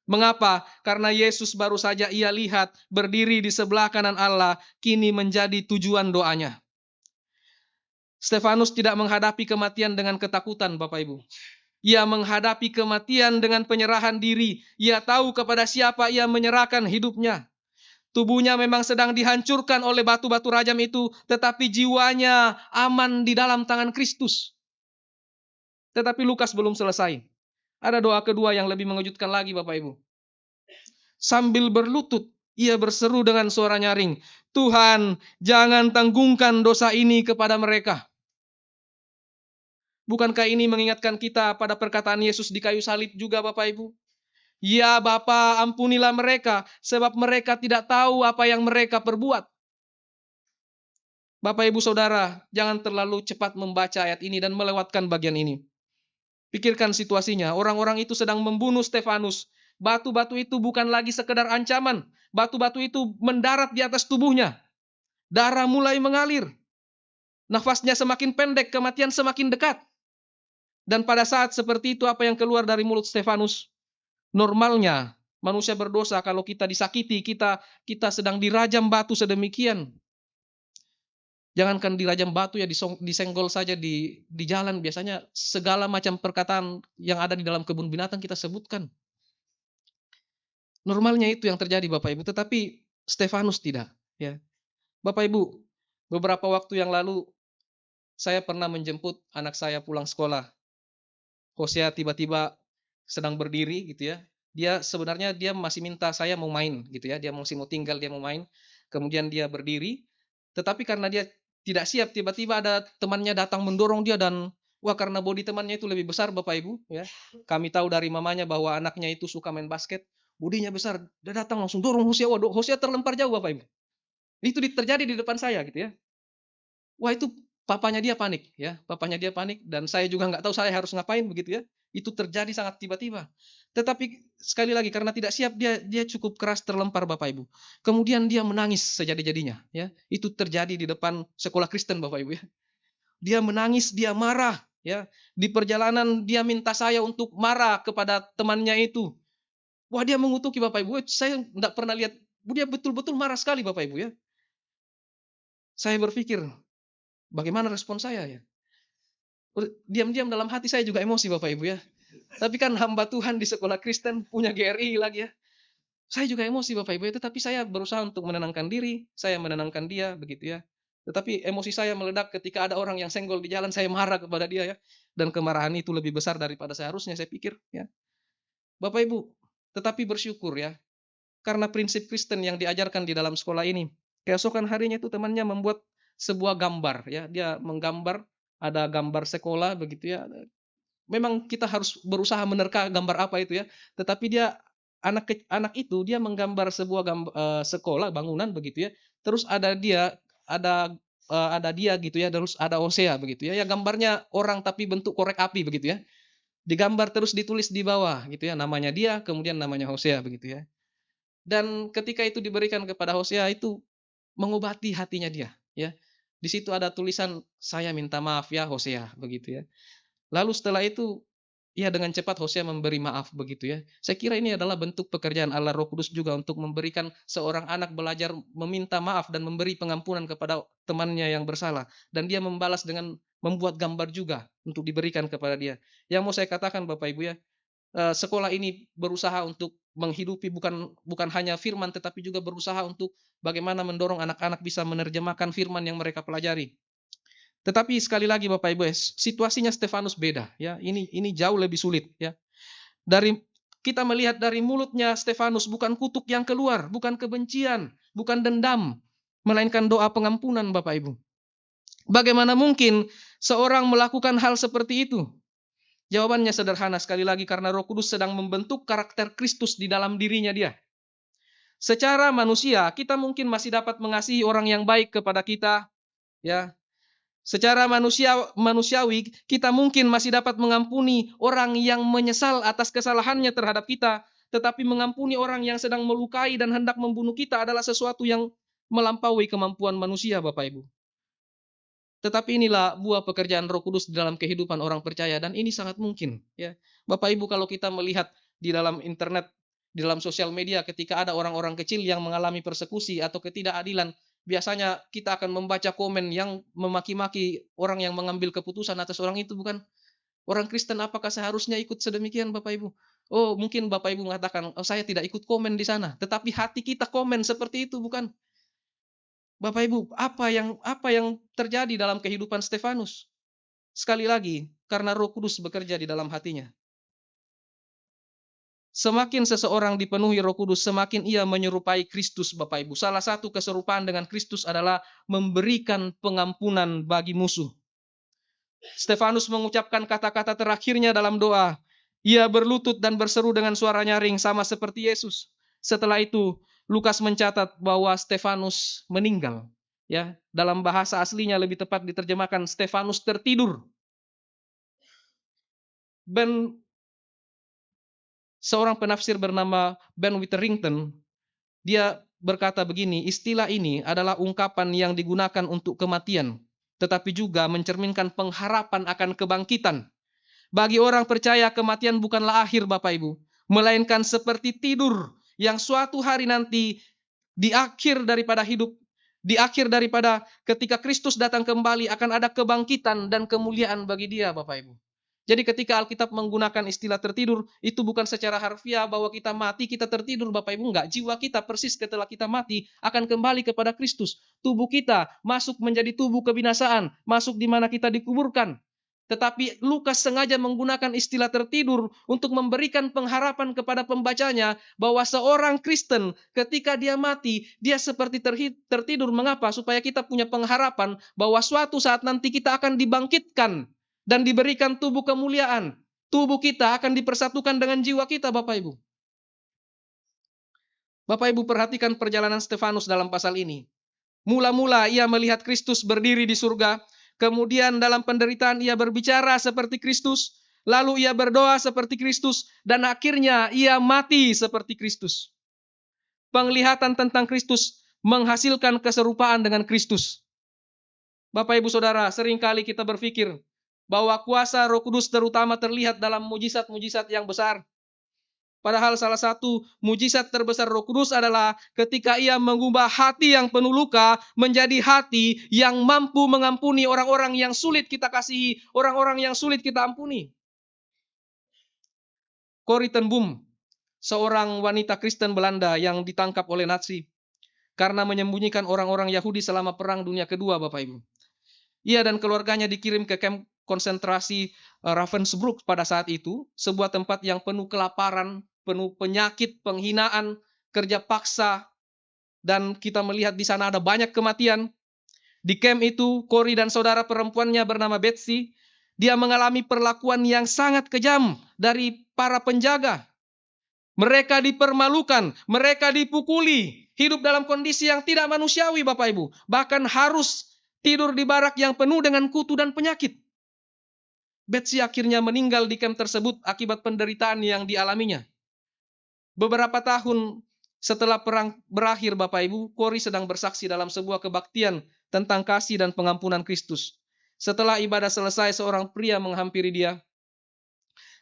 Mengapa? Karena Yesus baru saja ia lihat berdiri di sebelah kanan Allah, kini menjadi tujuan doanya. Stefanus tidak menghadapi kematian dengan ketakutan, Bapak Ibu. Ia menghadapi kematian dengan penyerahan diri. Ia tahu kepada siapa ia menyerahkan hidupnya. Tubuhnya memang sedang dihancurkan oleh batu-batu rajam itu, tetapi jiwanya aman di dalam tangan Kristus. Tetapi Lukas belum selesai. Ada doa kedua yang lebih mengejutkan lagi, Bapak Ibu. Sambil berlutut, ia berseru dengan suara nyaring, Tuhan, jangan tanggungkan dosa ini kepada mereka. Bukankah ini mengingatkan kita pada perkataan Yesus di kayu salib juga, Bapak Ibu? Ya Bapa, ampunilah mereka, sebab mereka tidak tahu apa yang mereka perbuat. Bapak Ibu Saudara, jangan terlalu cepat membaca ayat ini dan melewatkan bagian ini. Pikirkan situasinya, orang-orang itu sedang membunuh Stefanus. Batu-batu itu bukan lagi sekedar ancaman. Batu-batu itu mendarat di atas tubuhnya. Darah mulai mengalir. Nafasnya semakin pendek, kematian semakin dekat. Dan pada saat seperti itu, apa yang keluar dari mulut Stefanus? Normalnya, manusia berdosa kalau kita disakiti, kita sedang dirajam batu sedemikian. Jangankan dirajam batu ya, disenggol saja di jalan. Biasanya segala macam perkataan yang ada di dalam kebun binatang kita sebutkan. Normalnya itu yang terjadi, Bapak Ibu. Tetapi Stefanus tidak. Ya, Bapak Ibu, beberapa waktu yang lalu saya pernah menjemput anak saya pulang sekolah. Hosea tiba-tiba sedang berdiri gitu ya. Sebenarnya dia masih minta saya mau main gitu ya. Dia masih mau tinggal, dia mau main. Kemudian dia berdiri. Tetapi karena dia tidak siap, tiba-tiba ada temannya datang mendorong dia dan karena bodi temannya itu lebih besar, Bapak Ibu ya. Kami tahu dari mamanya bahwa anaknya itu suka main basket, bodinya besar. Dia datang langsung dorong Hosea. Hosea terlempar jauh, Bapak Ibu. Itu terjadi di depan saya gitu ya. Wah, itu papanya dia panik ya, papanya dia panik dan saya juga nggak tahu saya harus ngapain begitu ya. Itu terjadi sangat tiba-tiba. Tetapi sekali lagi karena tidak siap dia cukup keras terlempar, Bapak Ibu. Kemudian dia menangis sejadi-jadinya ya. Itu terjadi di depan sekolah Kristen, Bapak Ibu ya. Dia menangis, dia marah ya. Di perjalanan dia minta saya untuk marah kepada temannya itu. Wah, dia mengutuki, Bapak Ibu. Saya enggak pernah lihat, dia betul-betul marah sekali, Bapak Ibu ya. Saya berpikir, bagaimana respon saya ya? Diam-diam dalam hati saya juga emosi, Bapak Ibu ya. Tapi kan hamba Tuhan di sekolah Kristen punya GRI lagi ya. Saya juga emosi, Bapak Ibu ya, tetapi saya berusaha untuk menenangkan diri, saya menenangkan dia begitu ya. Tetapi emosi saya meledak ketika ada orang yang senggol di jalan, saya marah kepada dia ya. Dan kemarahan itu lebih besar daripada seharusnya, saya pikir ya. Bapak Ibu, tetapi bersyukur ya. Karena prinsip Kristen yang diajarkan di dalam sekolah ini. Keesokan harinya itu temannya membuat sebuah gambar ya. Dia menggambar, ada gambar sekolah begitu ya. Memang kita harus berusaha menerka gambar apa itu ya. Tetapi anak itu dia menggambar sebuah sekolah, bangunan begitu ya. Terus ada dia gitu ya, terus ada Hosea begitu ya. Ya gambarnya orang tapi bentuk korek api begitu ya. Digambar terus ditulis di bawah gitu ya, namanya dia, kemudian namanya Hosea begitu ya. Dan ketika itu diberikan kepada Hosea, itu mengobati hatinya dia ya. Di situ ada tulisan, saya minta maaf ya Hosea begitu ya. Lalu setelah itu ya dengan cepat Hosea memberi maaf begitu ya. Saya kira ini adalah bentuk pekerjaan Allah Roh Kudus juga untuk memberikan seorang anak belajar meminta maaf dan memberi pengampunan kepada temannya yang bersalah. Dan dia membalas dengan membuat gambar juga untuk diberikan kepada dia. Yang mau saya katakan Bapak Ibu ya, sekolah ini berusaha untuk menghidupi bukan hanya firman, tetapi juga berusaha untuk bagaimana mendorong anak-anak bisa menerjemahkan firman yang mereka pelajari. Tetapi sekali lagi Bapak Ibu, situasinya Stefanus beda ya. Ini jauh lebih sulit ya. Kita melihat dari mulutnya Stefanus bukan kutuk yang keluar, bukan kebencian, bukan dendam, melainkan doa pengampunan, Bapak Ibu. Bagaimana mungkin seorang melakukan hal seperti itu? Jawabannya sederhana, sekali lagi karena Roh Kudus sedang membentuk karakter Kristus di dalam dirinya dia. Secara manusia, kita mungkin masih dapat mengasihi orang yang baik kepada kita, ya. Secara manusiawi, kita mungkin masih dapat mengampuni orang yang menyesal atas kesalahannya terhadap kita, tetapi mengampuni orang yang sedang melukai dan hendak membunuh kita adalah sesuatu yang melampaui kemampuan manusia, Bapak Ibu. Tetapi inilah buah pekerjaan Roh Kudus di dalam kehidupan orang percaya, dan ini sangat mungkin, ya. Bapak Ibu, kalau kita melihat di dalam internet, di dalam sosial media, ketika ada orang-orang kecil yang mengalami persekusi atau ketidakadilan, biasanya kita akan membaca komen yang memaki-maki orang yang mengambil keputusan atas orang itu, bukan? Orang Kristen apakah seharusnya ikut sedemikian, Bapak Ibu? Oh, mungkin Bapak Ibu mengatakan, oh, saya tidak ikut komen di sana, tetapi hati kita komen seperti itu, bukan? Bapak Ibu, apa yang terjadi dalam kehidupan Stefanus? Sekali lagi, karena Roh Kudus bekerja di dalam hatinya. Semakin seseorang dipenuhi Roh Kudus, semakin ia menyerupai Kristus, Bapak Ibu. Salah satu keserupaan dengan Kristus adalah memberikan pengampunan bagi musuh. Stefanus mengucapkan kata-kata terakhirnya dalam doa. Ia berlutut dan berseru dengan suara nyaring sama seperti Yesus. Setelah itu, Lukas mencatat bahwa Stefanus meninggal. Ya, dalam bahasa aslinya lebih tepat diterjemahkan Stefanus tertidur. Seorang penafsir bernama Ben Witherington, dia berkata begini, istilah ini adalah ungkapan yang digunakan untuk kematian, tetapi juga mencerminkan pengharapan akan kebangkitan. Bagi orang percaya, kematian bukanlah akhir, Bapak Ibu, melainkan seperti tidur yang suatu hari nanti di akhir daripada hidup, di akhir daripada ketika Kristus datang kembali, akan ada kebangkitan dan kemuliaan bagi dia, Bapak Ibu. Jadi ketika Alkitab menggunakan istilah tertidur, itu bukan secara harfiah bahwa kita mati, kita tertidur, Bapak Ibu. Enggak, jiwa kita persis setelah kita mati akan kembali kepada Kristus. Tubuh kita masuk menjadi tubuh kebinasaan, masuk di mana kita dikuburkan. Tetapi Lukas sengaja menggunakan istilah tertidur untuk memberikan pengharapan kepada pembacanya bahwa seorang Kristen ketika dia mati, dia seperti tertidur. Mengapa? Supaya kita punya pengharapan bahwa suatu saat nanti kita akan dibangkitkan dan diberikan tubuh kemuliaan. Tubuh kita akan dipersatukan dengan jiwa kita, Bapak Ibu. Bapak Ibu, perhatikan perjalanan Stefanus dalam pasal ini. Mula-mula ia melihat Kristus berdiri di surga, kemudian dalam penderitaan ia berbicara seperti Kristus, lalu ia berdoa seperti Kristus, dan akhirnya ia mati seperti Kristus. Penglihatan tentang Kristus menghasilkan keserupaan dengan Kristus. Bapak Ibu Saudara, seringkali kita berpikir bahwa kuasa Roh Kudus terutama terlihat dalam mujizat-mujizat yang besar. Padahal salah satu mujizat terbesar Roh Kudus adalah ketika ia mengubah hati yang penuh luka menjadi hati yang mampu mengampuni orang-orang yang sulit kita kasihi, orang-orang yang sulit kita ampuni. Corrie ten Boom, seorang wanita Kristen Belanda yang ditangkap oleh Nazi karena menyembunyikan orang-orang Yahudi selama Perang Dunia Kedua, Bapak Ibu. Ia dan keluarganya dikirim ke kamp konsentrasi Ravensbrück pada saat itu, sebuah tempat yang penuh kelaparan, penuh penyakit, penghinaan, kerja paksa, dan kita melihat di sana ada banyak kematian. Di kamp itu, Corrie dan saudara perempuannya bernama Betsy, dia mengalami perlakuan yang sangat kejam dari para penjaga. Mereka dipermalukan, mereka dipukuli, hidup dalam kondisi yang tidak manusiawi, Bapak Ibu. Bahkan harus tidur di barak yang penuh dengan kutu dan penyakit. Betsy akhirnya meninggal di kamp tersebut akibat penderitaan yang dialaminya. Beberapa tahun setelah perang berakhir, Bapak Ibu, Corrie sedang bersaksi dalam sebuah kebaktian tentang kasih dan pengampunan Kristus. Setelah ibadah selesai, seorang pria menghampiri dia.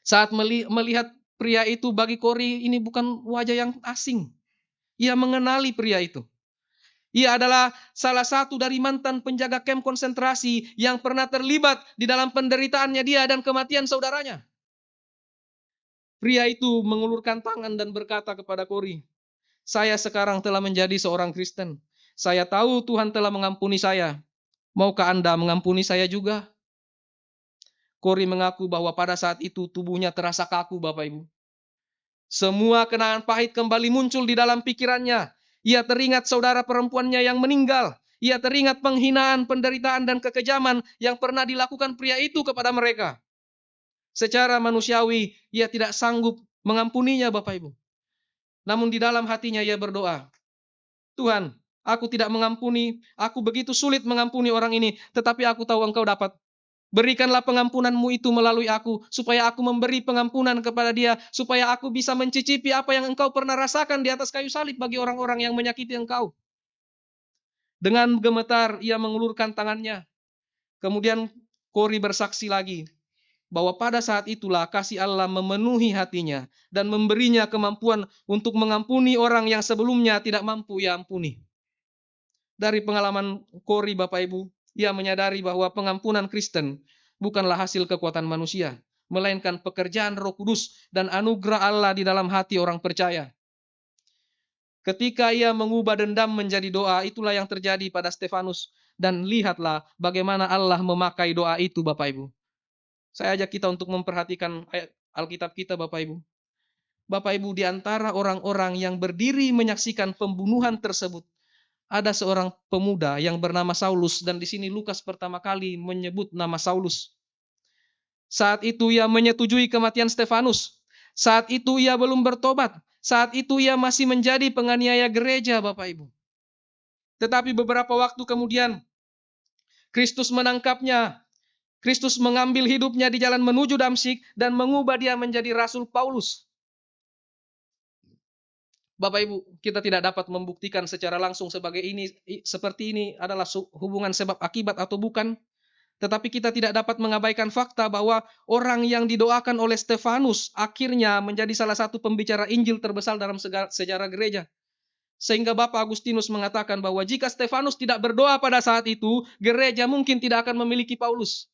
Saat melihat pria itu, bagi Corrie ini bukan wajah yang asing. Ia mengenali pria itu. Ia adalah salah satu dari mantan penjaga kamp konsentrasi yang pernah terlibat di dalam penderitaannya dia dan kematian saudaranya. Pria itu mengulurkan tangan dan berkata kepada Corrie, "Saya sekarang telah menjadi seorang Kristen. Saya tahu Tuhan telah mengampuni saya. Maukah Anda mengampuni saya juga?" Corrie mengaku bahwa pada saat itu tubuhnya terasa kaku, Bapak Ibu. Semua kenangan pahit kembali muncul di dalam pikirannya. Ia teringat saudara perempuannya yang meninggal. Ia teringat penghinaan, penderitaan, dan kekejaman yang pernah dilakukan pria itu kepada mereka. Secara manusiawi, ia tidak sanggup mengampuninya, Bapak Ibu. Namun di dalam hatinya ia berdoa, "Tuhan, Aku tidak mengampuni, aku begitu sulit mengampuni orang ini, tetapi aku tahu engkau dapat. Berikanlah pengampunanmu itu melalui aku, supaya aku memberi pengampunan kepada dia, supaya aku bisa mencicipi apa yang engkau pernah rasakan di atas kayu salib bagi orang-orang yang menyakiti engkau. Dengan gemetar ia mengulurkan tangannya. Kemudian Kori bersaksi lagi bahwa pada saat itulah kasih Allah memenuhi hatinya dan memberinya kemampuan untuk mengampuni orang yang sebelumnya tidak mampu ia ampuni. Dari pengalaman Kori, Bapak Ibu, ia menyadari bahwa pengampunan Kristen bukanlah hasil kekuatan manusia, melainkan pekerjaan Roh Kudus dan anugerah Allah di dalam hati orang percaya. Ketika ia mengubah dendam menjadi doa, itulah yang terjadi pada Stefanus. Dan lihatlah bagaimana Allah memakai doa itu, Bapak Ibu. Saya ajak kita untuk memperhatikan ayat Alkitab kita, Bapak Ibu. Bapak Ibu, di antara orang-orang yang berdiri menyaksikan pembunuhan tersebut, ada seorang pemuda yang bernama Saulus, dan di sini Lukas pertama kali menyebut nama Saulus. Saat itu ia menyetujui kematian Stefanus. Saat itu ia belum bertobat. Saat itu ia masih menjadi penganiaya gereja, Bapak Ibu. Tetapi beberapa waktu kemudian Kristus menangkapnya. Kristus mengambil hidupnya di jalan menuju Damsyik dan mengubah dia menjadi Rasul Paulus. Bapak Ibu, kita tidak dapat membuktikan secara langsung seperti ini adalah hubungan sebab akibat atau bukan. Tetapi kita tidak dapat mengabaikan fakta bahwa orang yang didoakan oleh Stefanus akhirnya menjadi salah satu pembicara Injil terbesar dalam sejarah gereja. Sehingga Bapak Agustinus mengatakan bahwa jika Stefanus tidak berdoa pada saat itu, gereja mungkin tidak akan memiliki Paulus.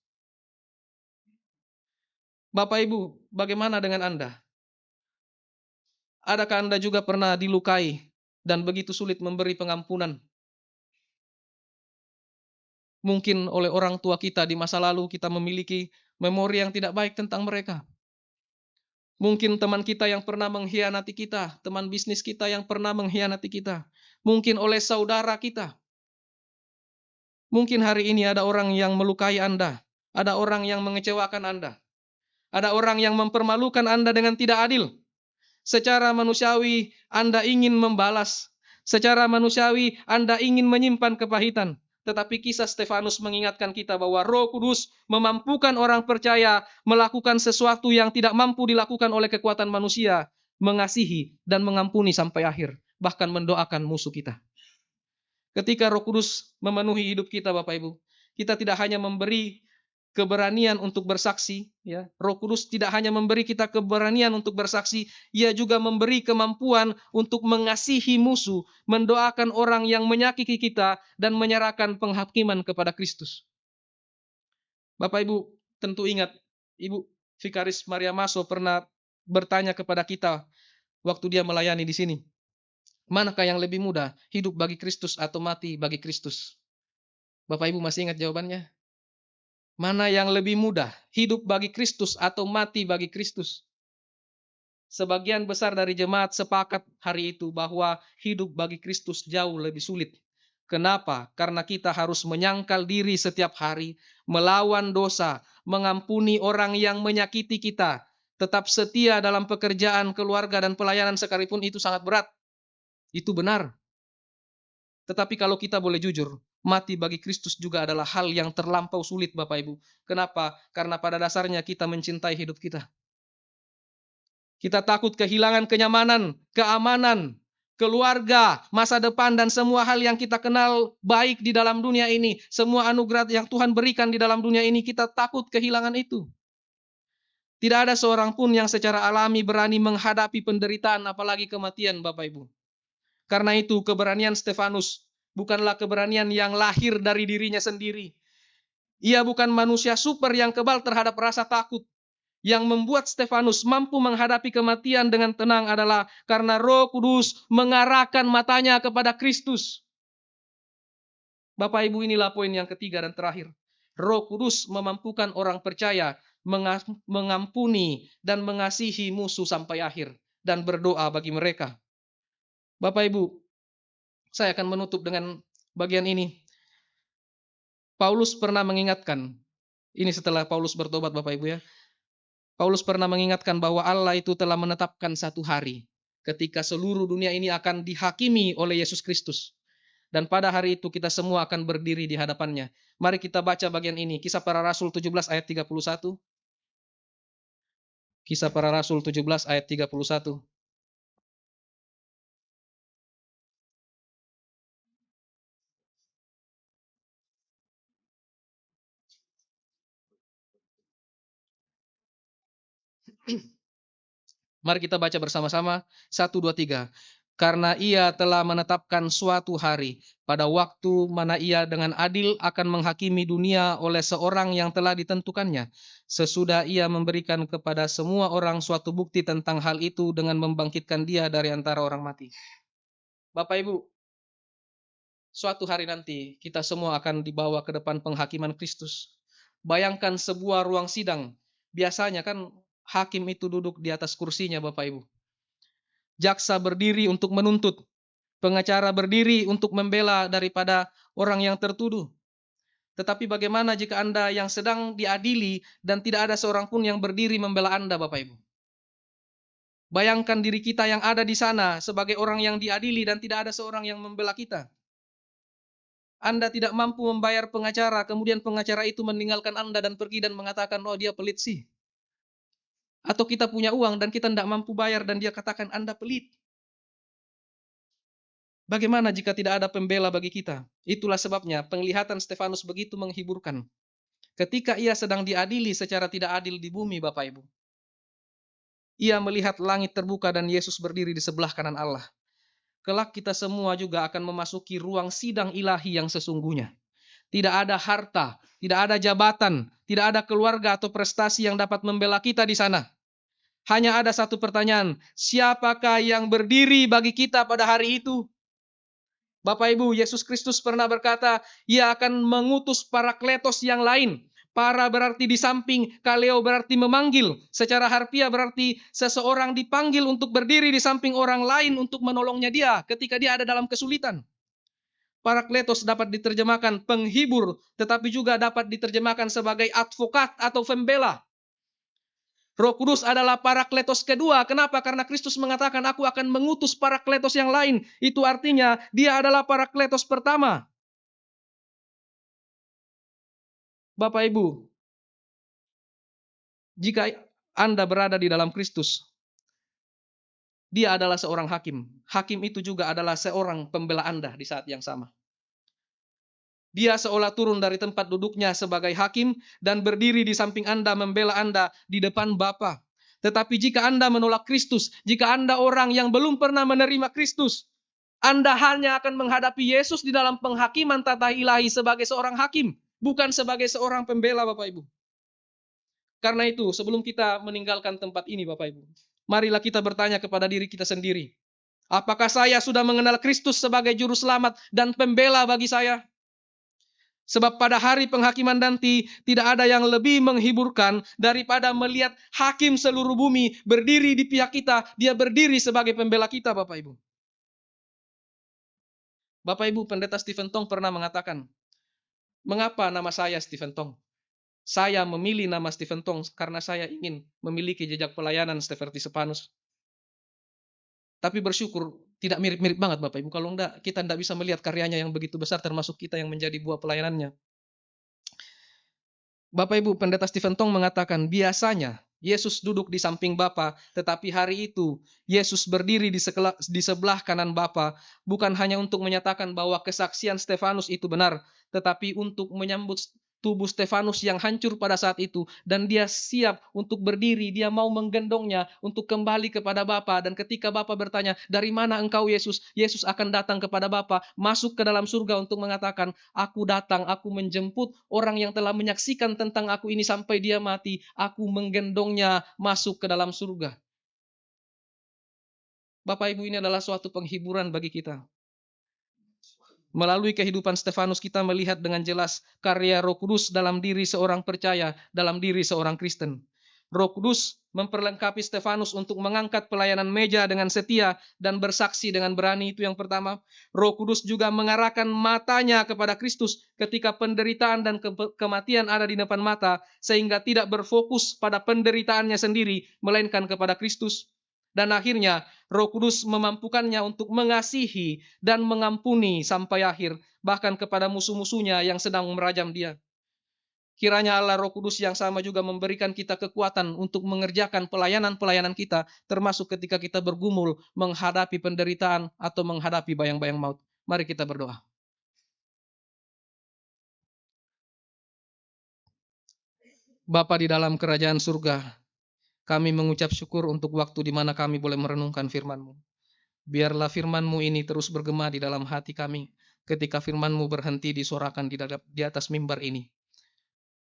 Bapak Ibu, bagaimana dengan Anda? Adakah Anda juga pernah dilukai dan begitu sulit memberi pengampunan? Mungkin oleh orang tua kita di masa lalu kita memiliki memori yang tidak baik tentang mereka. Mungkin teman kita yang pernah mengkhianati kita, teman bisnis kita yang pernah mengkhianati kita. Mungkin oleh saudara kita. Mungkin hari ini ada orang yang melukai Anda, ada orang yang mengecewakan Anda, ada orang yang mempermalukan Anda dengan tidak adil. Secara manusiawi Anda ingin membalas. Secara manusiawi Anda ingin menyimpan kepahitan. Tetapi kisah Stefanus mengingatkan kita bahwa Roh Kudus memampukan orang percaya melakukan sesuatu yang tidak mampu dilakukan oleh kekuatan manusia. Mengasihi dan mengampuni sampai akhir. Bahkan mendoakan musuh kita. Ketika Roh Kudus memenuhi hidup kita, Bapak Ibu, kita tidak hanya memberi keberanian untuk bersaksi, ya. Roh Kudus tidak hanya memberi kita keberanian untuk bersaksi, ia juga memberi kemampuan untuk mengasihi musuh, mendoakan orang yang menyakiti kita dan menyerahkan penghakiman kepada Kristus. Bapak Ibu tentu ingat, Ibu Vikaris Maria Maso pernah bertanya kepada kita waktu dia melayani di sini. Manakah yang lebih mudah, hidup bagi Kristus atau mati bagi Kristus? Bapak Ibu masih ingat jawabannya? Mana yang lebih mudah, hidup bagi Kristus atau mati bagi Kristus? Sebagian besar dari jemaat sepakat hari itu bahwa hidup bagi Kristus jauh lebih sulit. Kenapa? Karena kita harus menyangkal diri setiap hari, melawan dosa, mengampuni orang yang menyakiti kita, tetap setia dalam pekerjaan, keluarga, dan pelayanan sekalipun itu sangat berat. Itu benar. Tetapi kalau kita boleh jujur, mati bagi Kristus juga adalah hal yang terlampau sulit, Bapak Ibu. Kenapa? Karena pada dasarnya kita mencintai hidup kita. Kita takut kehilangan kenyamanan, keamanan, keluarga, masa depan, dan semua hal yang kita kenal baik di dalam dunia ini. Semua anugerah yang Tuhan berikan di dalam dunia ini, kita takut kehilangan itu. Tidak ada seorang pun yang secara alami berani menghadapi penderitaan, apalagi kematian, Bapak Ibu. Karena itu keberanian Stefanus bukanlah keberanian yang lahir dari dirinya sendiri. Ia bukan manusia super yang kebal terhadap rasa takut. Yang membuat Stefanus mampu menghadapi kematian dengan tenang adalah karena Roh Kudus mengarahkan matanya kepada Kristus. Bapak Ibu, inilah poin yang ketiga dan terakhir. Roh Kudus memampukan orang percaya mengampuni dan mengasihi musuh sampai akhir dan berdoa bagi mereka. Bapak Ibu, saya akan menutup dengan bagian ini. Paulus pernah mengingatkan, ini setelah Paulus bertobat Bapak Ibu ya. Paulus pernah mengingatkan bahwa Allah itu telah menetapkan satu hari ketika seluruh dunia ini akan dihakimi oleh Yesus Kristus. Dan pada hari itu kita semua akan berdiri di hadapannya. Mari kita baca bagian ini. Kisah Para Rasul 17 ayat 31. Kisah Para Rasul 17 ayat 31. Mari kita baca bersama-sama. 1, 2, 3. Karena ia telah menetapkan suatu hari, pada waktu mana ia dengan adil akan menghakimi dunia oleh seorang yang telah ditentukannya. Sesudah ia memberikan kepada semua orang suatu bukti tentang hal itu dengan membangkitkan dia dari antara orang mati. Bapak Ibu, suatu hari nanti kita semua akan dibawa ke depan penghakiman Kristus. Bayangkan sebuah ruang sidang. Biasanya kan hakim itu duduk di atas kursinya, Bapak Ibu. Jaksa berdiri untuk menuntut, pengacara berdiri untuk membela daripada orang yang tertuduh. Tetapi bagaimana jika Anda yang sedang diadili dan tidak ada seorang pun yang berdiri membela Anda, Bapak Ibu? Bayangkan diri kita yang ada di sana sebagai orang yang diadili dan tidak ada seorang yang membela kita. Anda tidak mampu membayar pengacara, kemudian pengacara itu meninggalkan Anda dan pergi dan mengatakan, oh dia pelit sih. Atau kita punya uang dan kita tidak mampu bayar dan dia katakan Anda pelit. Bagaimana jika tidak ada pembela bagi kita? Itulah sebabnya penglihatan Stefanus begitu menghiburkan. Ketika ia sedang diadili secara tidak adil di bumi, Bapak Ibu. Ia melihat langit terbuka dan Yesus berdiri di sebelah kanan Allah. Kelak kita semua juga akan memasuki ruang sidang ilahi yang sesungguhnya. Tidak ada harta, tidak ada jabatan, tidak ada keluarga atau prestasi yang dapat membela kita di sana. Hanya ada satu pertanyaan, siapakah yang berdiri bagi kita pada hari itu? Bapak Ibu, Yesus Kristus pernah berkata, ia akan mengutus parakletos yang lain. Para berarti di samping, kaleo berarti memanggil. Secara harfiah berarti seseorang dipanggil untuk berdiri di samping orang lain untuk menolongnya dia ketika dia ada dalam kesulitan. Parakletos dapat diterjemahkan penghibur, tetapi juga dapat diterjemahkan sebagai advokat atau pembela. Roh Kudus adalah parakletos kedua. Kenapa? Karena Kristus mengatakan, aku akan mengutus parakletos yang lain. Itu artinya, dia adalah parakletos pertama. Bapak Ibu, jika Anda berada di dalam Kristus, dia adalah seorang hakim. Hakim itu juga adalah seorang pembela Anda di saat yang sama. Dia seolah turun dari tempat duduknya sebagai hakim dan berdiri di samping Anda, membela Anda di depan Bapa. Tetapi jika Anda menolak Kristus, jika Anda orang yang belum pernah menerima Kristus, Anda hanya akan menghadapi Yesus di dalam penghakiman tata ilahi sebagai seorang hakim, bukan sebagai seorang pembela, Bapak Ibu. Karena itu, sebelum kita meninggalkan tempat ini, Bapak Ibu, marilah kita bertanya kepada diri kita sendiri. Apakah saya sudah mengenal Kristus sebagai juru selamat dan pembela bagi saya? Sebab pada hari penghakiman nanti tidak ada yang lebih menghiburkan daripada melihat hakim seluruh bumi berdiri di pihak kita. Dia berdiri sebagai pembela kita, Bapak Ibu. Bapak Ibu, Pendeta Stephen Tong pernah mengatakan, mengapa nama saya Stephen Tong? Saya memilih nama Stephen Tong karena saya ingin memiliki jejak pelayanan seperti Stefanus. Tapi bersyukur tidak mirip-mirip banget Bapak Ibu. Kalau enggak, kita tidak bisa melihat karyanya yang begitu besar termasuk kita yang menjadi buah pelayanannya. Bapak Ibu, Pendeta Stephen Tong mengatakan, biasanya Yesus duduk di samping Bapa, tetapi hari itu Yesus berdiri di sebelah kanan Bapa, bukan hanya untuk menyatakan bahwa kesaksian Stefanus itu benar, tetapi untuk menyambut tubuh Stefanus yang hancur pada saat itu, dan dia siap untuk berdiri, dia mau menggendongnya untuk kembali kepada Bapa. Dan ketika Bapa bertanya, dari mana engkau Yesus? Yesus akan datang kepada Bapa, masuk ke dalam surga untuk mengatakan, aku datang, aku menjemput orang yang telah menyaksikan tentang aku ini sampai dia mati, aku menggendongnya masuk ke dalam surga. Bapak Ibu, ini adalah suatu penghiburan bagi kita. Melalui kehidupan Stefanus kita melihat dengan jelas karya Roh Kudus dalam diri seorang percaya, dalam diri seorang Kristen. Roh Kudus memperlengkapi Stefanus untuk mengangkat pelayanan meja dengan setia dan bersaksi dengan berani, itu yang pertama. Roh Kudus juga mengarahkan matanya kepada Kristus ketika penderitaan dan kematian ada di depan mata, sehingga tidak berfokus pada penderitaannya sendiri, melainkan kepada Kristus. Dan akhirnya Roh Kudus memampukannya untuk mengasihi dan mengampuni sampai akhir, bahkan kepada musuh-musuhnya yang sedang merajam dia. Kiranya Allah Roh Kudus yang sama juga memberikan kita kekuatan untuk mengerjakan pelayanan-pelayanan kita, termasuk ketika kita bergumul menghadapi penderitaan atau menghadapi bayang-bayang maut. Mari kita berdoa. Bapa di dalam kerajaan surga, kami mengucap syukur untuk waktu di mana kami boleh merenungkan firman-Mu. Biarlah firman-Mu ini terus bergema di dalam hati kami ketika firman-Mu berhenti disuarakan di atas mimbar ini.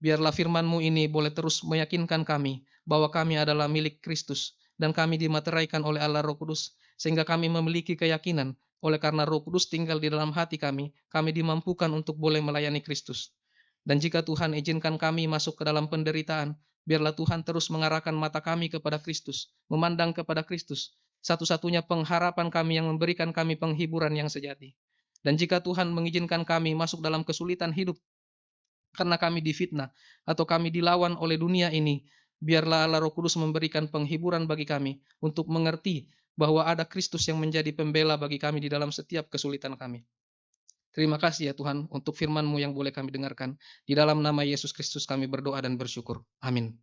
Biarlah firman-Mu ini boleh terus meyakinkan kami bahwa kami adalah milik Kristus dan kami dimateraikan oleh Allah Roh Kudus, sehingga kami memiliki keyakinan oleh karena Roh Kudus tinggal di dalam hati kami dimampukan untuk boleh melayani Kristus. Dan jika Tuhan izinkan kami masuk ke dalam penderitaan, biarlah Tuhan terus mengarahkan mata kami kepada Kristus, memandang kepada Kristus, satu-satunya pengharapan kami yang memberikan kami penghiburan yang sejati. Dan jika Tuhan mengizinkan kami masuk dalam kesulitan hidup, karena kami difitnah atau kami dilawan oleh dunia ini, biarlah Allah Roh Kudus memberikan penghiburan bagi kami untuk mengerti bahwa ada Kristus yang menjadi pembela bagi kami di dalam setiap kesulitan kami. Terima kasih ya Tuhan untuk firman-Mu yang boleh kami dengarkan. Di dalam nama Yesus Kristus kami berdoa dan bersyukur. Amin.